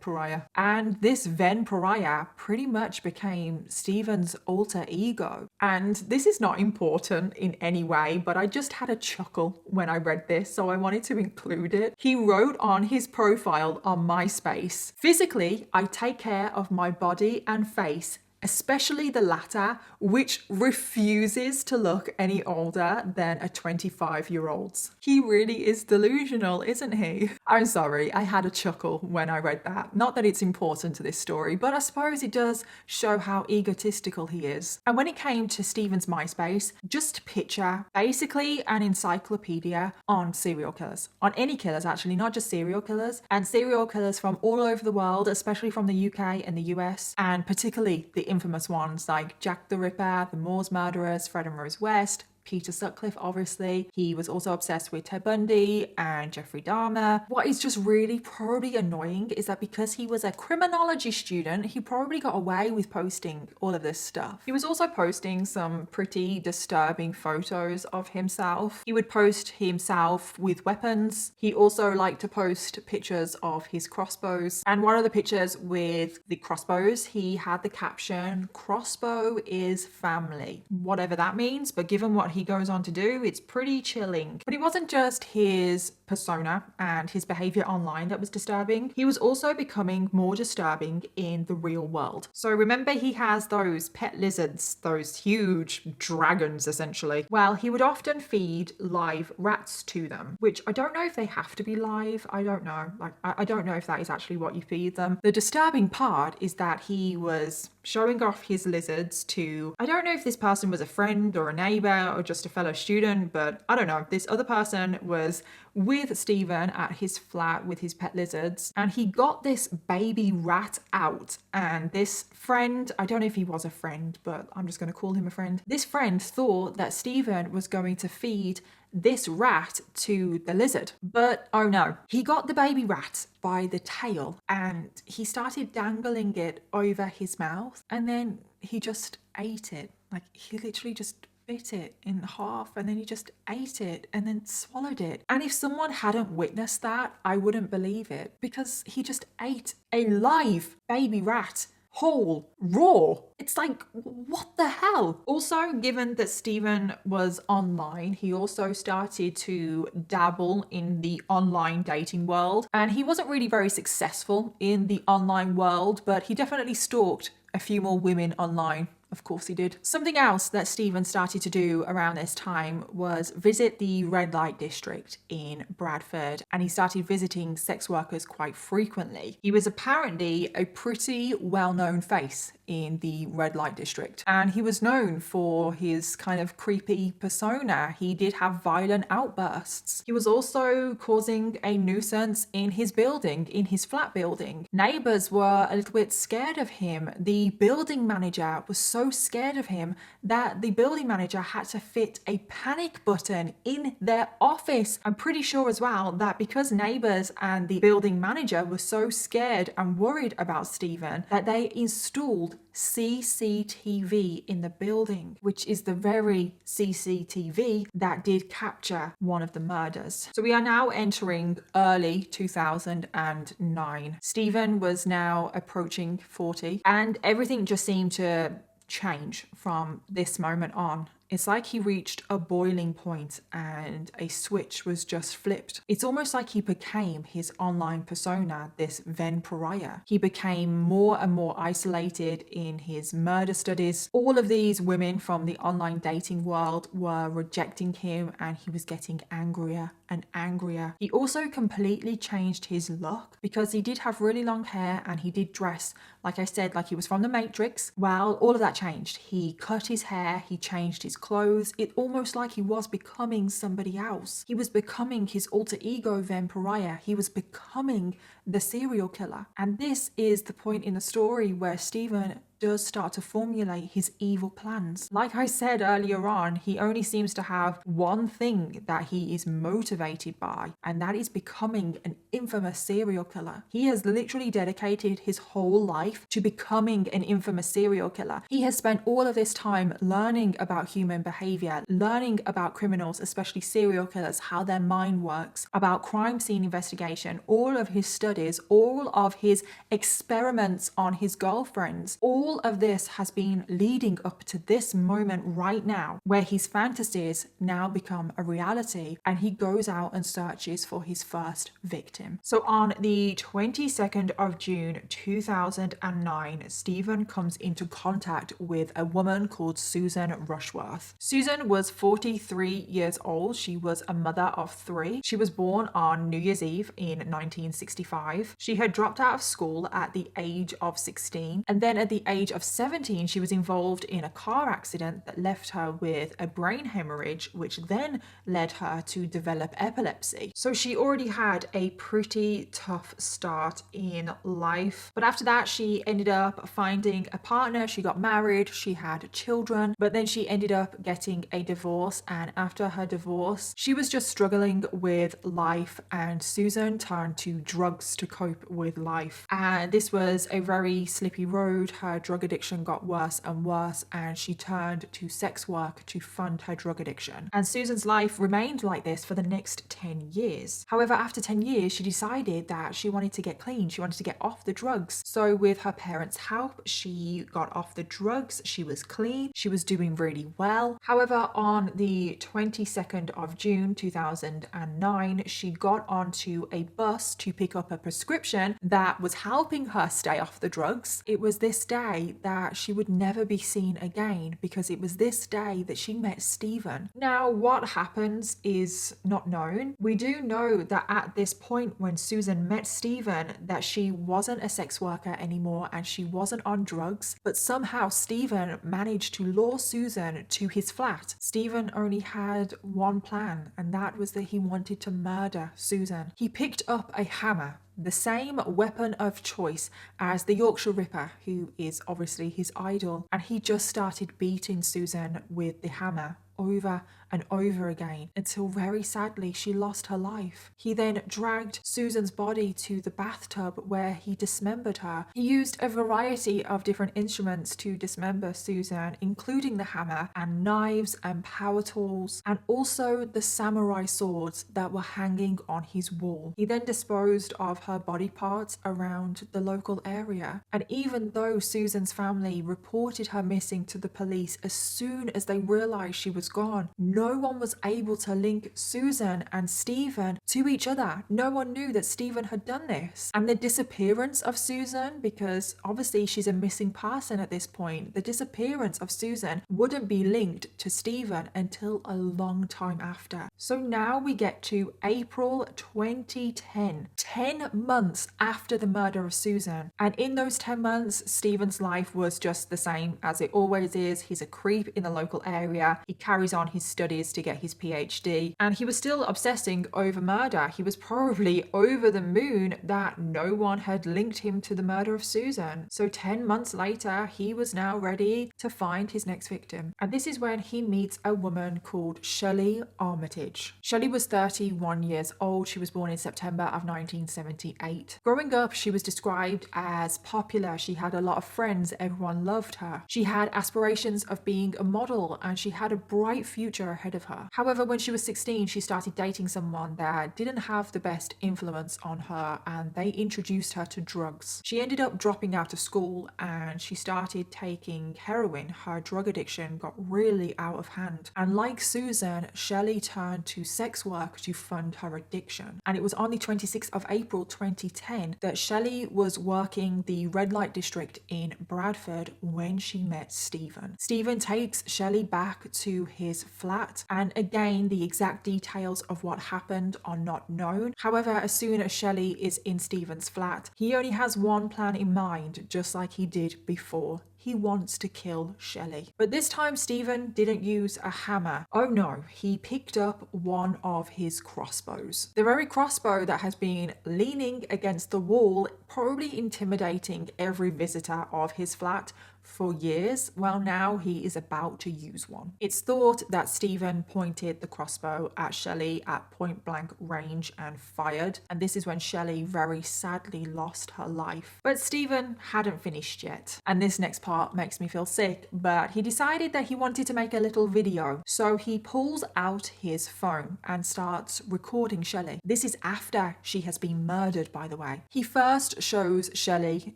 Pariah. And this Ven Pariah pretty much became Stephen's alter ego. And this is not important in any way, but I just had a chuckle when I read this, so I wanted to include it. He wrote on his profile on MySpace, "Physically, I take care of my body and face, especially the latter, which refuses to look any older than a 25-year-old's. He really is delusional, isn't he? I'm sorry, I had a chuckle when I read that. Not that it's important to this story, but I suppose it does show how egotistical he is. And when it came to Stephen's MySpace, just picture basically an encyclopedia on serial killers. On any killers, actually, not just serial killers. And serial killers from all over the world, especially from the UK and the US, and particularly the infamous ones like Jack the Ripper, the Moors murderers, Fred and Rose West, Peter Sutcliffe, obviously. He was also obsessed with Ted Bundy and Jeffrey Dahmer. What is just really probably annoying is that because he was a criminology student, he probably got away with posting all of this stuff. He was also posting some pretty disturbing photos of himself. He would post himself with weapons. He also liked to post pictures of his crossbows. And one of the pictures with the crossbows, he had the caption, "Crossbow is family." Whatever that means, but given what he goes on to do, it's pretty chilling. But it wasn't just his persona and his behavior online that was disturbing. He was also becoming more disturbing in the real world. So remember, he has those pet lizards, those huge dragons essentially. Well, he would often feed live rats to them, which I don't know if they have to be live. I don't know. I don't know if that is actually what you feed them. The disturbing part is that he was showing off his lizards to, I don't know if this person was a friend or a neighbor or just a fellow student, but I don't know. This other person was with Stephen at his flat with his pet lizards, and he got this baby rat out, and this friend, I don't know if he was a friend, but I'm just going to call him a friend. This friend thought that Stephen was going to feed this rat to the lizard, but oh no, he got the baby rat by the tail and he started dangling it over his mouth, and then he just ate it. Like, he literally just bit it in half and then he just ate it and then swallowed it. And if someone hadn't witnessed that, I wouldn't believe it, because he just ate a live baby rat whole, raw. It's like, what the hell? Also, given that Stephen was online, he also started to dabble in the online dating world, and he wasn't really very successful in the online world, but he definitely stalked a few more women online. Of course he did. Something else that Stephen started to do around this time was visit the red light district in Bradford, and he started visiting sex workers quite frequently. He was apparently a pretty well-known face in the red light district. And he was known for his kind of creepy persona. He did have violent outbursts. He was also causing a nuisance in his building, in his flat building. Neighbors were a little bit scared of him. The building manager was so scared of him that the building manager had to fit a panic button in their office. I'm pretty sure as well that because neighbors and the building manager were so scared and worried about Stephen that they installed CCTV in the building, which is the very CCTV that did capture one of the murders. So we are now entering early 2009. Stephen was now approaching 40 and everything just seemed to change from this moment on. It's like he reached a boiling point and a switch was just flipped. It's almost like he became his online persona, this Venn pariah. He became more and more isolated in his murder studies. All of these women from the online dating world were rejecting him and he was getting angrier and angrier. He also completely changed his look because he did have really long hair and he did dress, like I said, like he was from the Matrix. Well, all of that changed. He cut his hair, he changed his clothes. It almost like he was becoming somebody else. He was becoming his alter ego Venn pariah. He was becoming the serial killer. And this is the point in the story where Stephen does start to formulate his evil plans. Like I said earlier on, he only seems to have one thing that he is motivated by, and that is becoming an infamous serial killer. He has literally dedicated his whole life to becoming an infamous serial killer. He has spent all of this time learning about human behavior, learning about criminals, especially serial killers, how their mind works, about crime scene investigation, all of his studies, all of his experiments on his girlfriends, all of this has been leading up to this moment right now where his fantasies now become a reality and he goes out and searches for his first victim. So on the 22nd of June 2009, Stephen comes into contact with a woman called Susan Rushworth. Susan was 43 years old. She was a mother of 3. She was born on New Year's Eve in 1965. She had dropped out of school at the age of 16, and then at the age of 17 she was involved in a car accident that left her with a brain hemorrhage, which then led her to develop epilepsy. So she already had a pretty tough start in life, but after that she ended up finding a partner. She got married, she had children, but then she ended up getting a divorce, and after her divorce she was just struggling with life, and Susan turned to drugs to cope with life. And this was a very slippy road. Her drug addiction got worse and worse, and she turned to sex work to fund her drug addiction. And Susan's life remained like this for the next 10 years. However, after 10 years, she decided that she wanted to get clean. She wanted to get off the drugs. So with her parents' help, she got off the drugs. She was clean. She was doing really well. However, on the 22nd of June 2009, she got onto a bus to pick up a prescription that was helping her stay off the drugs. It was this day that she would never be seen again, because it was this day that she met Stephen. Now, what happens is not known. We do know that at this point when Susan met Stephen, that she wasn't a sex worker anymore and she wasn't on drugs, but somehow Stephen managed to lure Susan to his flat. Stephen only had one plan, and that was that he wanted to murder Susan. He picked up a hammer, the same weapon of choice as the Yorkshire Ripper, who is obviously his idol, and he just started beating Susan with the hammer over and over again until very sadly she lost her life. He then dragged Susan's body to the bathtub where he dismembered her. He used a variety of different instruments to dismember Susan, including the hammer and knives and power tools, and also the samurai swords that were hanging on his wall. He then disposed of her body parts around the local area. And even though Susan's family reported her missing to the police as soon as they realized she was was gone. No one was able to link Susan and Stephen to each other. No one knew that Stephen had done this. And the disappearance of Susan, because obviously she's a missing person at this point, the disappearance of Susan wouldn't be linked to Stephen until a long time after. So now we get to April 2010, 10 months after the murder of Susan. And in those 10 months, Stephen's life was just the same as it always is. He's a creep in the local area. He carries on his studies to get his PhD. And he was still obsessing over murder. He was probably over the moon that no one had linked him to the murder of Susan. So 10 months later, he was now ready to find his next victim. And this is when he meets a woman called Shelley Armitage. Shelley was 31 years old. She was born in September of 1978. Growing up, she was described as popular. She had a lot of friends. Everyone loved her. She had aspirations of being a model and she had a bright future ahead of her. However, when she was 16, she started dating someone that didn't have the best influence on her and they introduced her to drugs. She ended up dropping out of school and she started taking heroin. Her drug addiction got really out of hand. And like Susan, Shelley turned to sex work to fund her addiction. And it was on the 26th of April 2010 that Shelley was working the red light district in Bradford when she met Stephen. Stephen takes Shelley back to his flat, and again the exact details of what happened are not known. However, as soon as Shelley is in Stephen's flat, he only has one plan in mind, just like he did before. He wants to kill Shelley. But this time Stephen didn't use a hammer. Oh no, he picked up one of his crossbows. The very crossbow that has been leaning against the wall, probably intimidating every visitor of his flat for years. Well, now he is about to use one. It's thought that Stephen pointed the crossbow at Shelley at point blank range and fired. And this is when Shelley very sadly lost her life. But Stephen hadn't finished yet. And this next part makes me feel sick, but he decided that he wanted to make a little video. So he pulls out his phone and starts recording Shelley. This is after she has been murdered, by the way. He first shows Shelley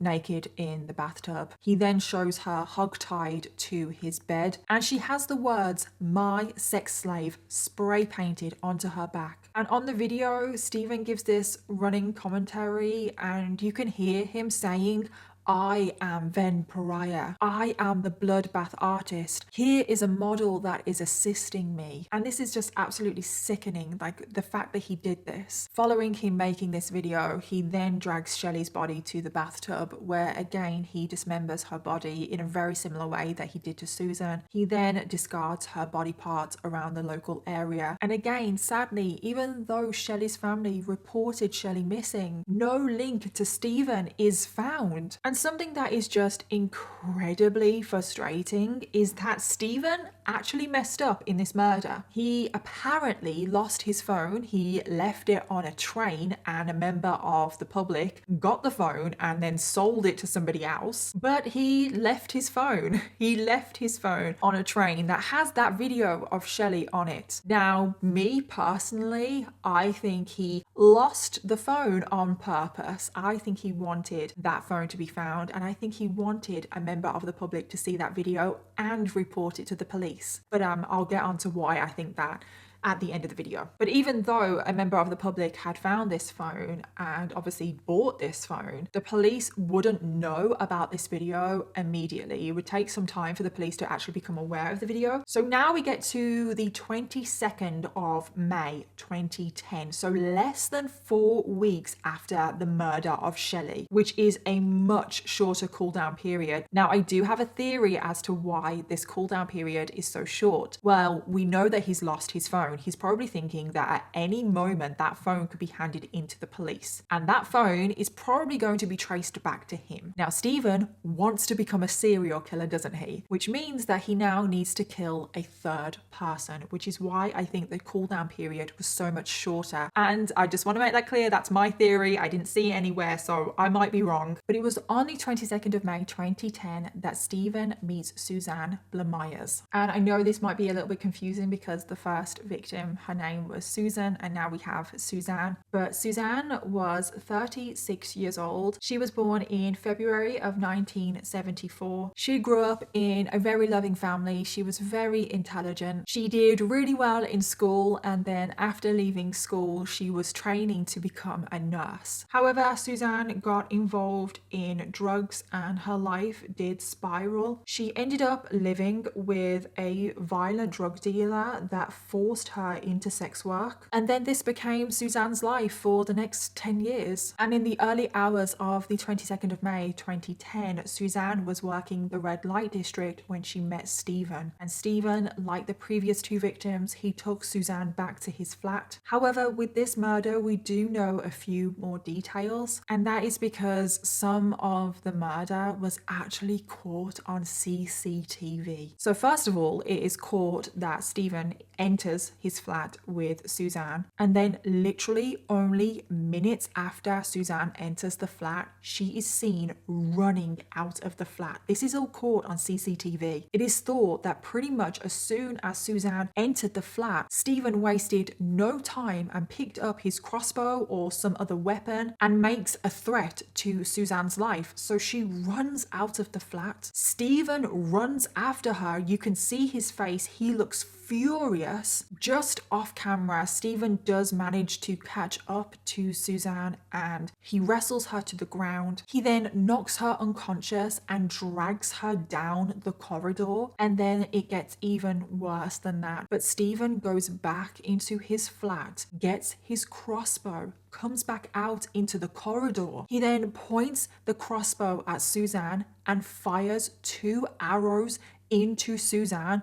naked in the bathtub. He then shows her hog-tied to his bed, and she has the words "my sex slave" spray painted onto her back. And on the video, Stephen gives this running commentary and you can hear him saying, "I am Ven Pariah. I am the bloodbath artist. Here is a model that is assisting me." And this is just absolutely sickening, like the fact that he did this. Following him making this video, he then drags Shelley's body to the bathtub, where again he dismembers her body in a very similar way that he did to Susan. He then discards her body parts around the local area. And again, sadly, even though Shelley's family reported Shelley missing, no link to Stephen is found. And something that is just incredibly frustrating is that Stephen actually messed up in this murder. He apparently lost his phone. He left it on a train and a member of the public got the phone and then sold it to somebody else. But he left his phone. He left his phone on a train that has that video of Shelley on it. Now, me personally, I think he lost the phone on purpose. I think he wanted that phone to be found, and I think he wanted a member of the public to see that video and report it to the police. But I'll get on to why I think that at the end of the video. But even though a member of the public had found this phone and obviously bought this phone, the police wouldn't know about this video immediately. It would take some time for the police to actually become aware of the video. So now we get to the 22nd of May 2010, so less than 4 weeks after the murder of Shelley, which is a much shorter cool down period. Now, I do have a theory as to why this cool down period is so short. Well, we know that he's lost his phone. He's probably thinking that at any moment that phone could be handed into the police, and that phone is probably going to be traced back to him. Now, Stephen wants to become a serial killer, doesn't he? Which means that he now needs to kill a third person, which is why I think the cool down period was so much shorter. And I just want to make that clear, that's my theory. I didn't see it anywhere, so I might be wrong. But it was on the 22nd of May 2010 that Stephen meets Suzanne Blamires. And I know this might be a little bit confusing because the first victim victim. Her name was Susan, and now we have Suzanne. But Suzanne was 36 years old. She was born in February of 1974. She grew up in a very loving family. She was very intelligent. She did really well in school, and then after leaving school, she was training to become a nurse. However, Suzanne got involved in drugs and her life did spiral. She ended up living with a violent drug dealer that forced her into sex work. And then this became Suzanne's life for the next 10 years. And in the early hours of the 22nd of May 2010, Suzanne was working the red light district when she met Stephen. And Stephen, like the previous two victims, he took Suzanne back to his flat. However, with this murder, we do know a few more details. And that is because some of the murder was actually caught on CCTV. So first of all, it is caught that Stephen enters his flat with Suzanne, and then literally only minutes after Suzanne enters the flat, she is seen running out of the flat. This is all caught on CCTV. It is thought that pretty much as soon as Suzanne entered the flat, Stephen wasted no time and picked up his crossbow or some other weapon and makes a threat to Suzanne's life. So she runs out of the flat. Stephen runs after her. You can see his face. He looks furious. Just off camera, Stephen does manage to catch up to Suzanne and he wrestles her to the ground. He then knocks her unconscious and drags her down the corridor, and then it gets even worse than that. But Stephen goes back into his flat, gets his crossbow, comes back out into the corridor. He then points the crossbow at Suzanne and fires 2 arrows into Suzanne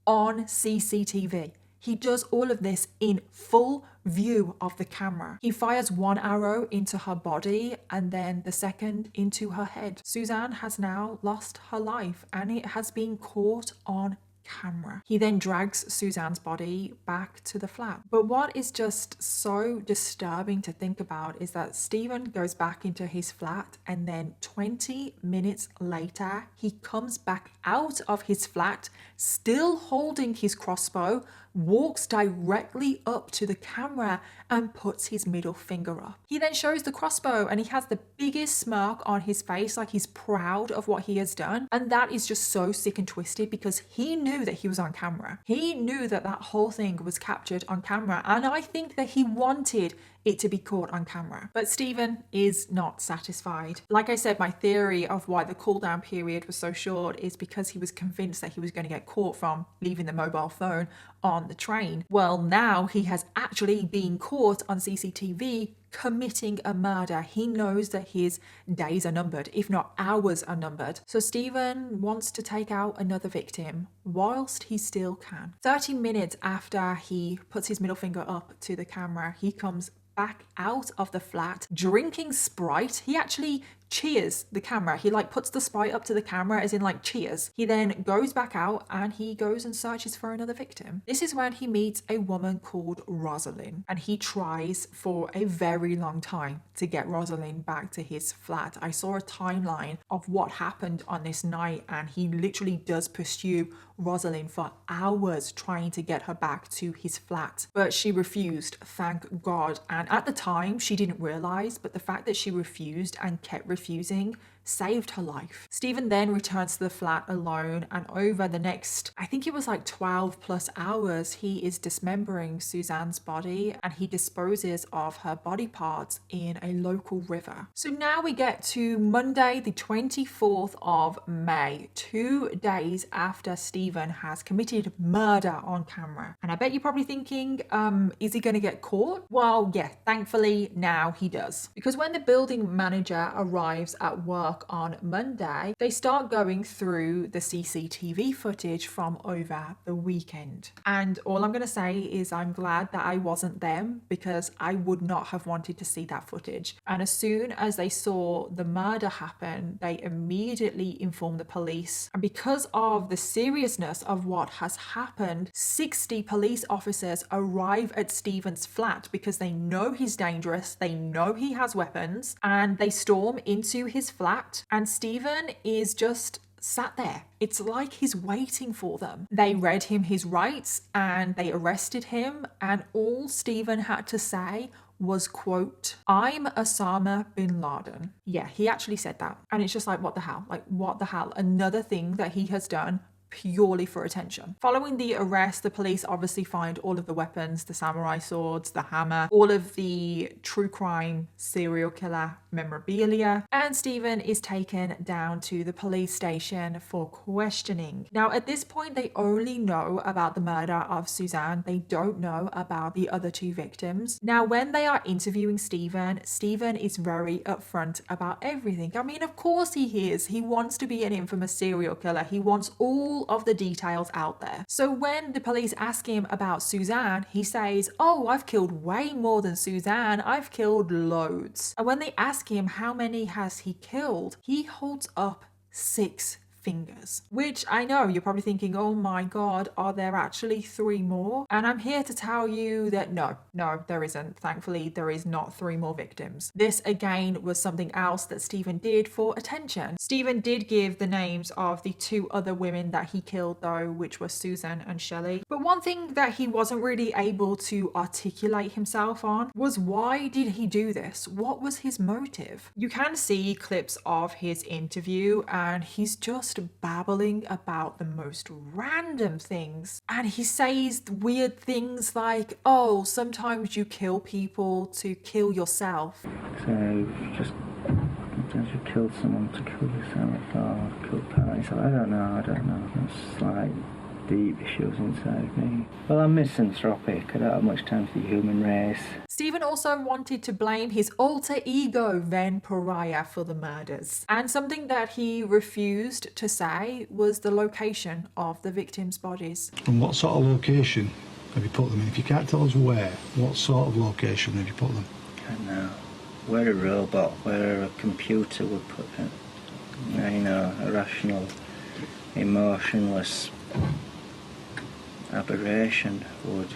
on CCTV. He does all of this in full view of the camera. He fires 1 arrow into her body and then the second into her head. Suzanne has now lost her life and it has been caught on camera. He then drags Suzanne's body back to the flat. But what is just so disturbing to think about is that Stephen goes back into his flat and then 20 minutes later, he comes back out of his flat, still holding his crossbow, walks directly up to the camera and puts his middle finger up. He then shows the crossbow and he has the biggest smirk on his face, like he's proud of what he has done. And that is just so sick and twisted because he knew that he was on camera. He knew that that whole thing was captured on camera. And I think that he wanted it to be caught on camera. But Stephen is not satisfied. Like I said, my theory of why the cool down period was so short is because he was convinced that he was going to get caught from leaving the mobile phone on the train. Well, now he has actually been caught on CCTV committing a murder. He knows that his days are numbered, if not hours are numbered. So Stephen wants to take out another victim whilst he still can. 30 minutes after he puts his middle finger up to the camera, he comes back out of the flat drinking Sprite. He actually cheers the camera. He puts the Sprite up to the camera as in cheers. He then goes back out and he goes and searches for another victim. This is when he meets a woman called Rosalind and he tries for a very long time to get Rosalind back to his flat. I saw a timeline of what happened on this night and he literally does pursue Rosalind for hours trying to get her back to his flat, but she refused, thank God. And at the time she didn't realize, but the fact that she refused and kept refusing saved her life. Stephen then returns to the flat alone, and over the next, I think it was 12 plus hours, he is dismembering Suzanne's body and he disposes of her body parts in a local river. So now we get to Monday, the 24th of May, 2 days after Stephen has committed murder on camera. And I bet you're probably thinking, is he going to get caught? Well, yeah, thankfully now he does. Because when the building manager arrives at work on Monday, they start going through the CCTV footage from over the weekend. And all I'm going to say is I'm glad that I wasn't them because I would not have wanted to see that footage. And as soon as they saw the murder happen, they immediately informed the police. And because of the seriousness of what has happened, 60 police officers arrive at Stephen's flat because they know he's dangerous, they know he has weapons, and they storm into his flat. And Stephen is just sat there. It's like he's waiting for them. They read him his rights and they arrested him, and all Stephen had to say was, quote, "I'm Osama bin Laden." Yeah, he actually said that. And it's just like, what the hell? Like, what the hell? Another thing that he has done purely for attention. Following the arrest, the police obviously find all of the weapons, the samurai swords, the hammer, all of the true crime serial killer memorabilia, and Stephen is taken down to the police station for questioning. Now, at this point, they only know about the murder of Suzanne. They don't know about the other two victims. Now, when they are interviewing Stephen, Stephen is very upfront about everything. I mean, of course he is. He wants to be an infamous serial killer. He wants all of the details out there. So when the police ask him about Suzanne, he says, "Oh, I've killed way more than Suzanne. I've killed loads." And when they ask him how many has he killed, he holds up 6 fingers, which I know you're probably thinking, oh my God, are there actually 3 more? And I'm here to tell you that no, there isn't. Thankfully, there is not 3 more victims. This again was something else that Stephen did for attention. Stephen did give the names of the 2 other women that he killed though, which were Susan and Shelley. But one thing that he wasn't really able to articulate himself on was, why did he do this? What was his motive? You can see clips of his interview and he's just babbling about the most random things. And he says weird things like, oh, sometimes you kill people to kill yourself. So just sometimes you killed someone to kill yourself, or killed parents. I don't know. That's like deep issues inside me. Well, I'm misanthropic. I don't have much time for the human race. Stephen also wanted to blame his alter ego, Ven Pariah, for the murders. And something that he refused to say was the location of the victims' bodies. And what sort of location have you put them in? If you can't tell us where, what sort of location have you put them? I don't know. Where a robot, where a computer would put it. You know, a rational, emotionless aberration would.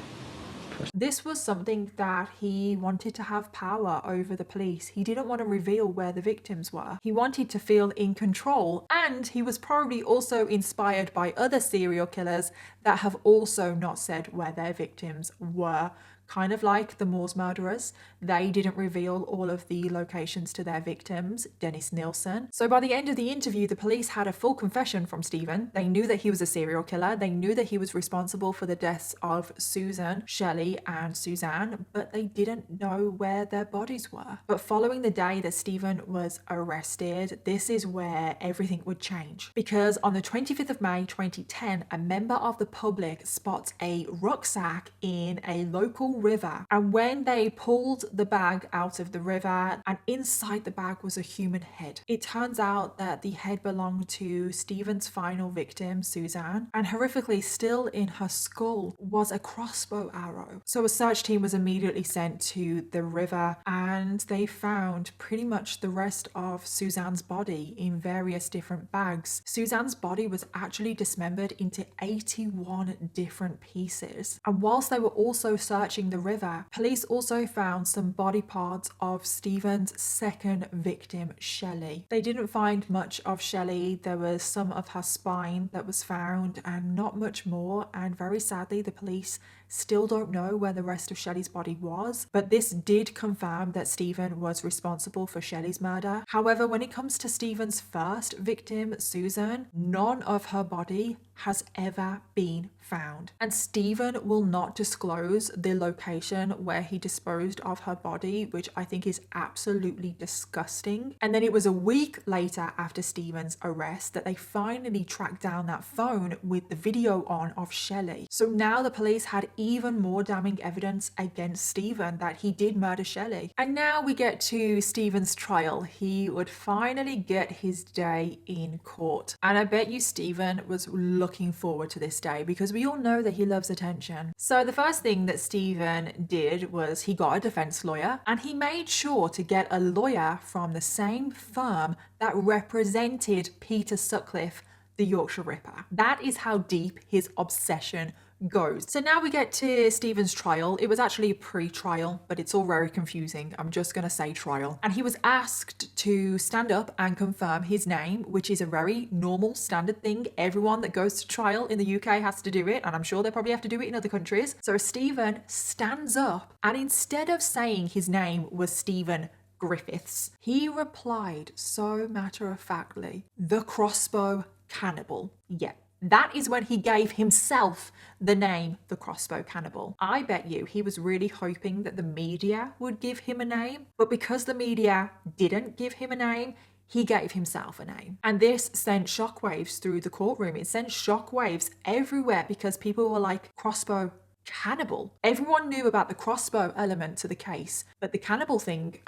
This was something that he wanted to have power over the police. He didn't want to reveal where the victims were. He wanted to feel in control, and he was probably also inspired by other serial killers that have also not said where their victims were. Kind of like the Moors murderers. They didn't reveal all of the locations to their victims, Dennis Nielsen. So by the end of the interview, the police had a full confession from Stephen. They knew that he was a serial killer. They knew that he was responsible for the deaths of Susan, Shelley, and Suzanne, but they didn't know where their bodies were. But following the day that Stephen was arrested, this is where everything would change. Because on the 25th of May, 2010, a member of the public spots a rucksack in a local river, and when they pulled the bag out of the river, and inside the bag was a human head. It turns out that the head belonged to Stephen's final victim, Suzanne, and horrifically still in her skull was a crossbow arrow. So a search team was immediately sent to the river, and they found pretty much the rest of Suzanne's body in various different bags. Suzanne's body was actually dismembered into 81 different pieces, and whilst they were also searching the river, police also found some body parts of Stephen's second victim, Shelley. They didn't find much of Shelley. There was some of her spine that was found and not much more, and very sadly the police still don't know where the rest of Shelley's body was, but this did confirm that Stephen was responsible for Shelley's murder. However, when it comes to Stephen's first victim, Susan, none of her body has ever been found, and Stephen will not disclose the location where he disposed of her body, which I think is absolutely disgusting. And then it was a week later after Stephen's arrest that they finally tracked down that phone with the video on of Shelley. So now the police had even more damning evidence against Stephen that he did murder Shelley. And now we get to Stephen's trial. He would finally get his day in court, and I bet you Stephen was looking forward to this day because we all know that he loves attention. So the first thing that Stephen did was he got a defense lawyer, and he made sure to get a lawyer from the same firm that represented Peter Sutcliffe, the Yorkshire Ripper. That is how deep his obsession goes. So now we get to Stephen's trial. It was actually a pre-trial, but it's all very confusing. I'm just going to say trial. And he was asked to stand up and confirm his name, which is a very normal standard thing. Everyone that goes to trial in the UK has to do it, and I'm sure they probably have to do it in other countries. So Stephen stands up, and instead of saying his name was Stephen Griffiths, he replied so matter-of-factly, "The Crossbow Cannibal." Yeah. That is when he gave himself the name The Crossbow Cannibal. I bet you he was really hoping that the media would give him a name, but because the media didn't give him a name, he gave himself a name. And this sent shockwaves through the courtroom. It sent shockwaves everywhere because people were like, "Crossbow Cannibal." Everyone knew about the crossbow element to the case, but the cannibal thing,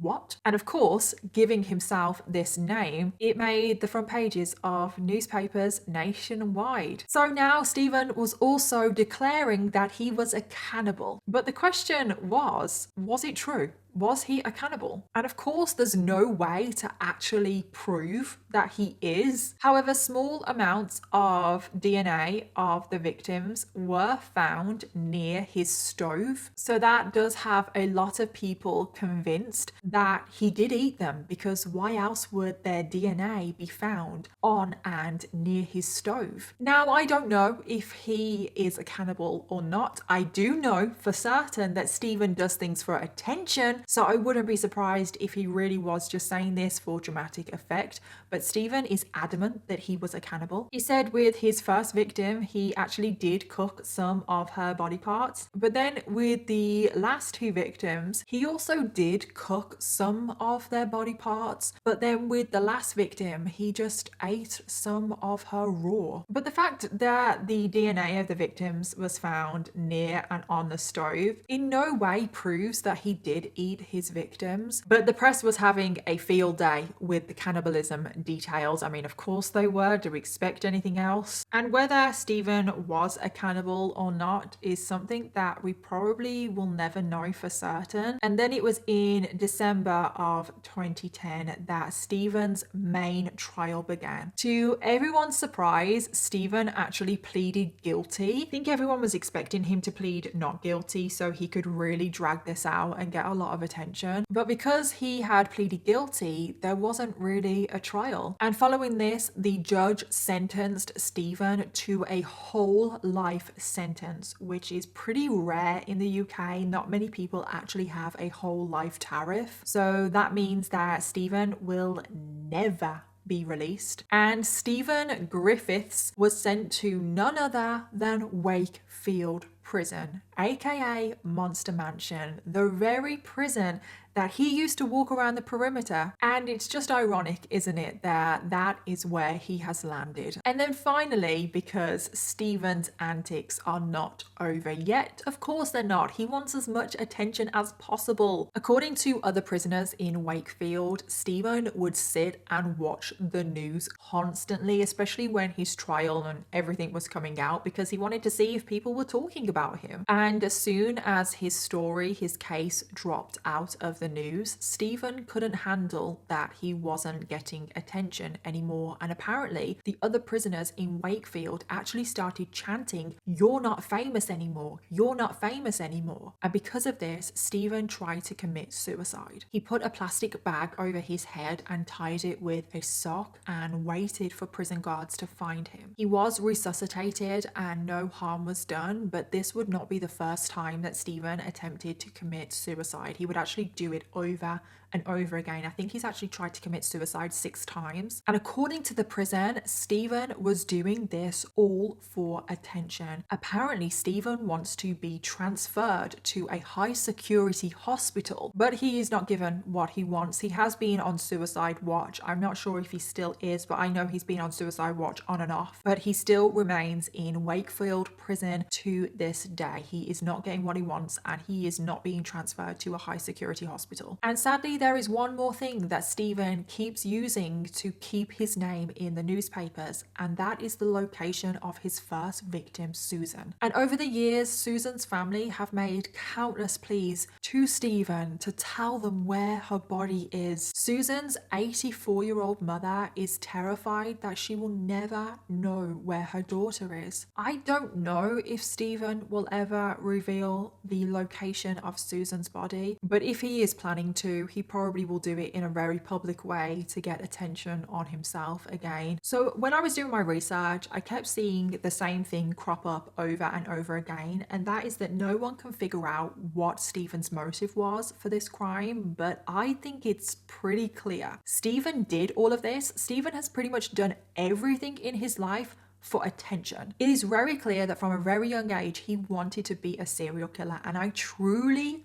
what? And of course, giving himself this name, it made the front pages of newspapers nationwide. So now Stephen was also declaring that he was a cannibal. But the question was it true? Was he a cannibal? And of course, there's no way to actually prove that he is. However, small amounts of DNA of the victims were found near his stove. So that does have a lot of people convinced that he did eat them, because why else would their DNA be found on and near his stove? Now, I don't know if he is a cannibal or not. I do know for certain that Stephen does things for attention. So I wouldn't be surprised if he really was just saying this for dramatic effect. But Stephen is adamant that he was a cannibal. He said with his first victim, he actually did cook some of her body parts. But then with the last two victims, he also did cook some of their body parts. But then with the last victim, he just ate some of her raw. But the fact that the DNA of the victims was found near and on the stove in no way proves that he did eat his victims. But the press was having a field day with the cannibalism details. I mean, of course they were. Do we expect anything else? And whether Stephen was a cannibal or not is something that we probably will never know for certain. And then it was in December of 2010 that Stephen's main trial began. To everyone's surprise, Stephen actually pleaded guilty. I think everyone was expecting him to plead not guilty so he could really drag this out and get a lot of attention. But because he had pleaded guilty, there wasn't really a trial. And following this, the judge sentenced Stephen to a whole life sentence, which is pretty rare in the UK. Not many people actually have a whole life tariff. So that means that Stephen will never be released. And Stephen Griffiths was sent to none other than Wakefield Prison, aka Monster Mansion, the very prison that he used to walk around the perimeter. And it's just ironic, isn't it, that that is where he has landed. And then finally, because Stephen's antics are not over yet, of course they're not. He wants as much attention as possible. According to other prisoners in Wakefield, Stephen would sit and watch the news constantly, especially when his trial and everything was coming out, because he wanted to see if people were talking about him. And as soon as his story, his case dropped out of the news, Stephen couldn't handle that he wasn't getting attention anymore. And apparently the other prisoners in Wakefield actually started chanting, "You're not famous anymore. You're not famous anymore." And because of this, Stephen tried to commit suicide. He put a plastic bag over his head and tied it with a sock and waited for prison guards to find him. He was resuscitated and no harm was done, but this would not be the first time that Stephen attempted to commit suicide. He would actually do it over and over again. I think he's actually tried to commit suicide 6 times. And according to the prison, Stephen was doing this all for attention. Apparently, Stephen wants to be transferred to a high security hospital, but he is not given what he wants. He has been on suicide watch. I'm not sure if he still is, but I know he's been on suicide watch on and off. But he still remains in Wakefield prison to this day. He is not getting what he wants and he is not being transferred to a high security hospital. And sadly, there is one more thing that Stephen keeps using to keep his name in the newspapers, and that is the location of his first victim, Susan. And over the years, Susan's family have made countless pleas to Stephen to tell them where her body is. Susan's 84-year-old mother is terrified that she will never know where her daughter is. I don't know if Stephen will ever reveal the location of Susan's body, but if he is planning to, he probably will do it in a very public way to get attention on himself again. So when I was doing my research, I kept seeing the same thing crop up over and over again, and that is that no one can figure out what Stephen's motive was for this crime, but I think it's pretty clear. Stephen did all of this. Stephen has pretty much done everything in his life for attention. It is very clear that from a very young age, he wanted to be a serial killer. And I truly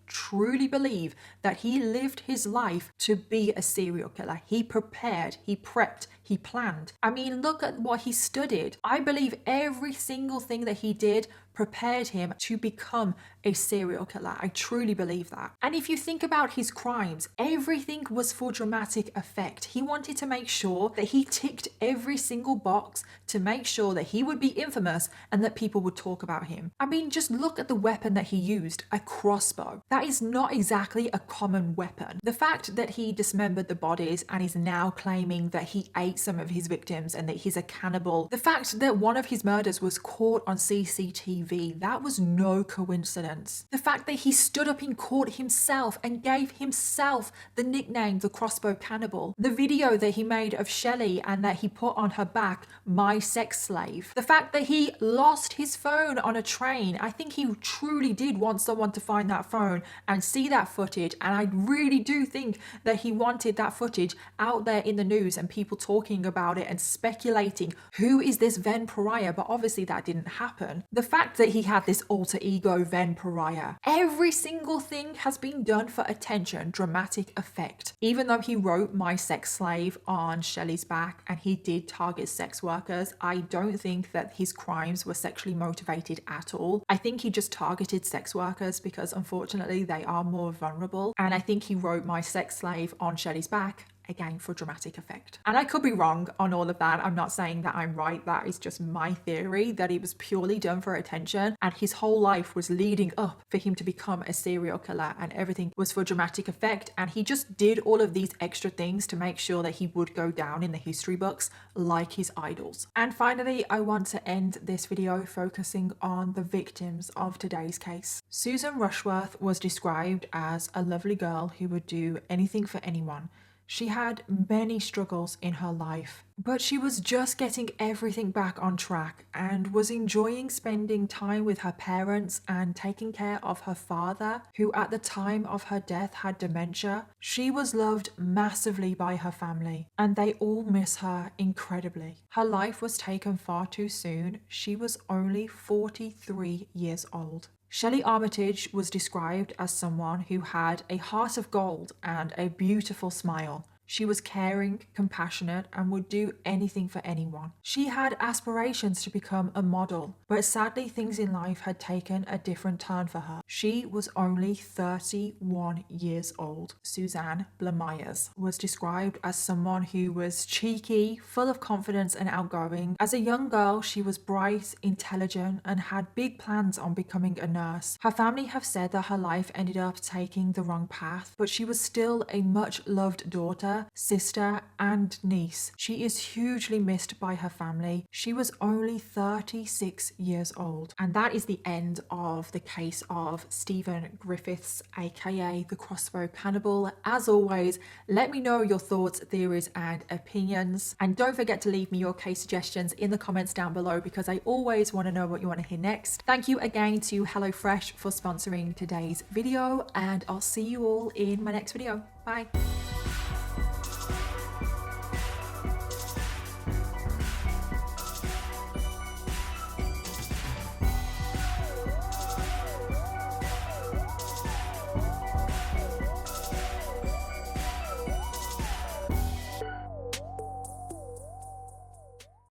believe that he lived his life to be a serial killer. He prepared, he prepped, he planned. I mean, look at what he studied. I believe every single thing that he did prepared him to become a serial killer. I truly believe that. And if you think about his crimes, everything was for dramatic effect. He wanted to make sure that he ticked every single box to make sure that he would be infamous and that people would talk about him. I mean, just look at the weapon that he used, a crossbow. That is not exactly a common weapon. The fact that he dismembered the bodies and is now claiming that he ate some of his victims and that he's a cannibal. The fact that one of his murders was caught on CCTV, that was no coincidence. The fact that he stood up in court himself and gave himself the nickname the Crossbow Cannibal. The video that he made of Shelley and that he put on her back, my sex slave. The fact that he lost his phone on a train. I think he truly did want someone to find that phone and see that footage, and I really do think that he wanted that footage out there in the news and people talking about it and speculating who is this Ven Pariah, but obviously that didn't happen. The fact that he had this alter ego Ven Pariah. Every single thing has been done for attention, dramatic effect. Even though he wrote my sex slave on Shelley's back and he did target sex workers, I don't think that his crimes were sexually motivated at all. I think he just targeted sex workers because unfortunately they are more vulnerable, and I think he wrote my sex slave on Shelley's back again for dramatic effect. And I could be wrong on all of that. I'm not saying that I'm right. That is just my theory, that it was purely done for attention and his whole life was leading up for him to become a serial killer and everything was for dramatic effect, and he just did all of these extra things to make sure that he would go down in the history books like his idols. And finally, I want to end this video focusing on the victims of today's case. Susan Rushworth was described as a lovely girl who would do anything for anyone. She had many struggles in her life, but she was just getting everything back on track and was enjoying spending time with her parents and taking care of her father, who at the time of her death had dementia. She was loved massively by her family, and they all miss her incredibly. Her life was taken far too soon. She was only 43 years old. Shelley Armitage was described as someone who had a heart of gold and a beautiful smile. She was caring, compassionate, and would do anything for anyone. She had aspirations to become a model, but sadly things in life had taken a different turn for her. She was only 31 years old. Suzanne Blamires was described as someone who was cheeky, full of confidence and outgoing. As a young girl, she was bright, intelligent, and had big plans on becoming a nurse. Her family have said that her life ended up taking the wrong path, but she was still a much loved daughter, sister, and niece. She is hugely missed by her family. She was only 36 years old. And that is the end of the case of Stephen Griffiths, aka the Crossbow Cannibal. As always, let me know your thoughts, theories, and opinions. And don't forget to leave me your case suggestions in the comments down below, because I always want to know what you want to hear next. Thank you again to HelloFresh for sponsoring today's video, and I'll see you all in my next video. Bye.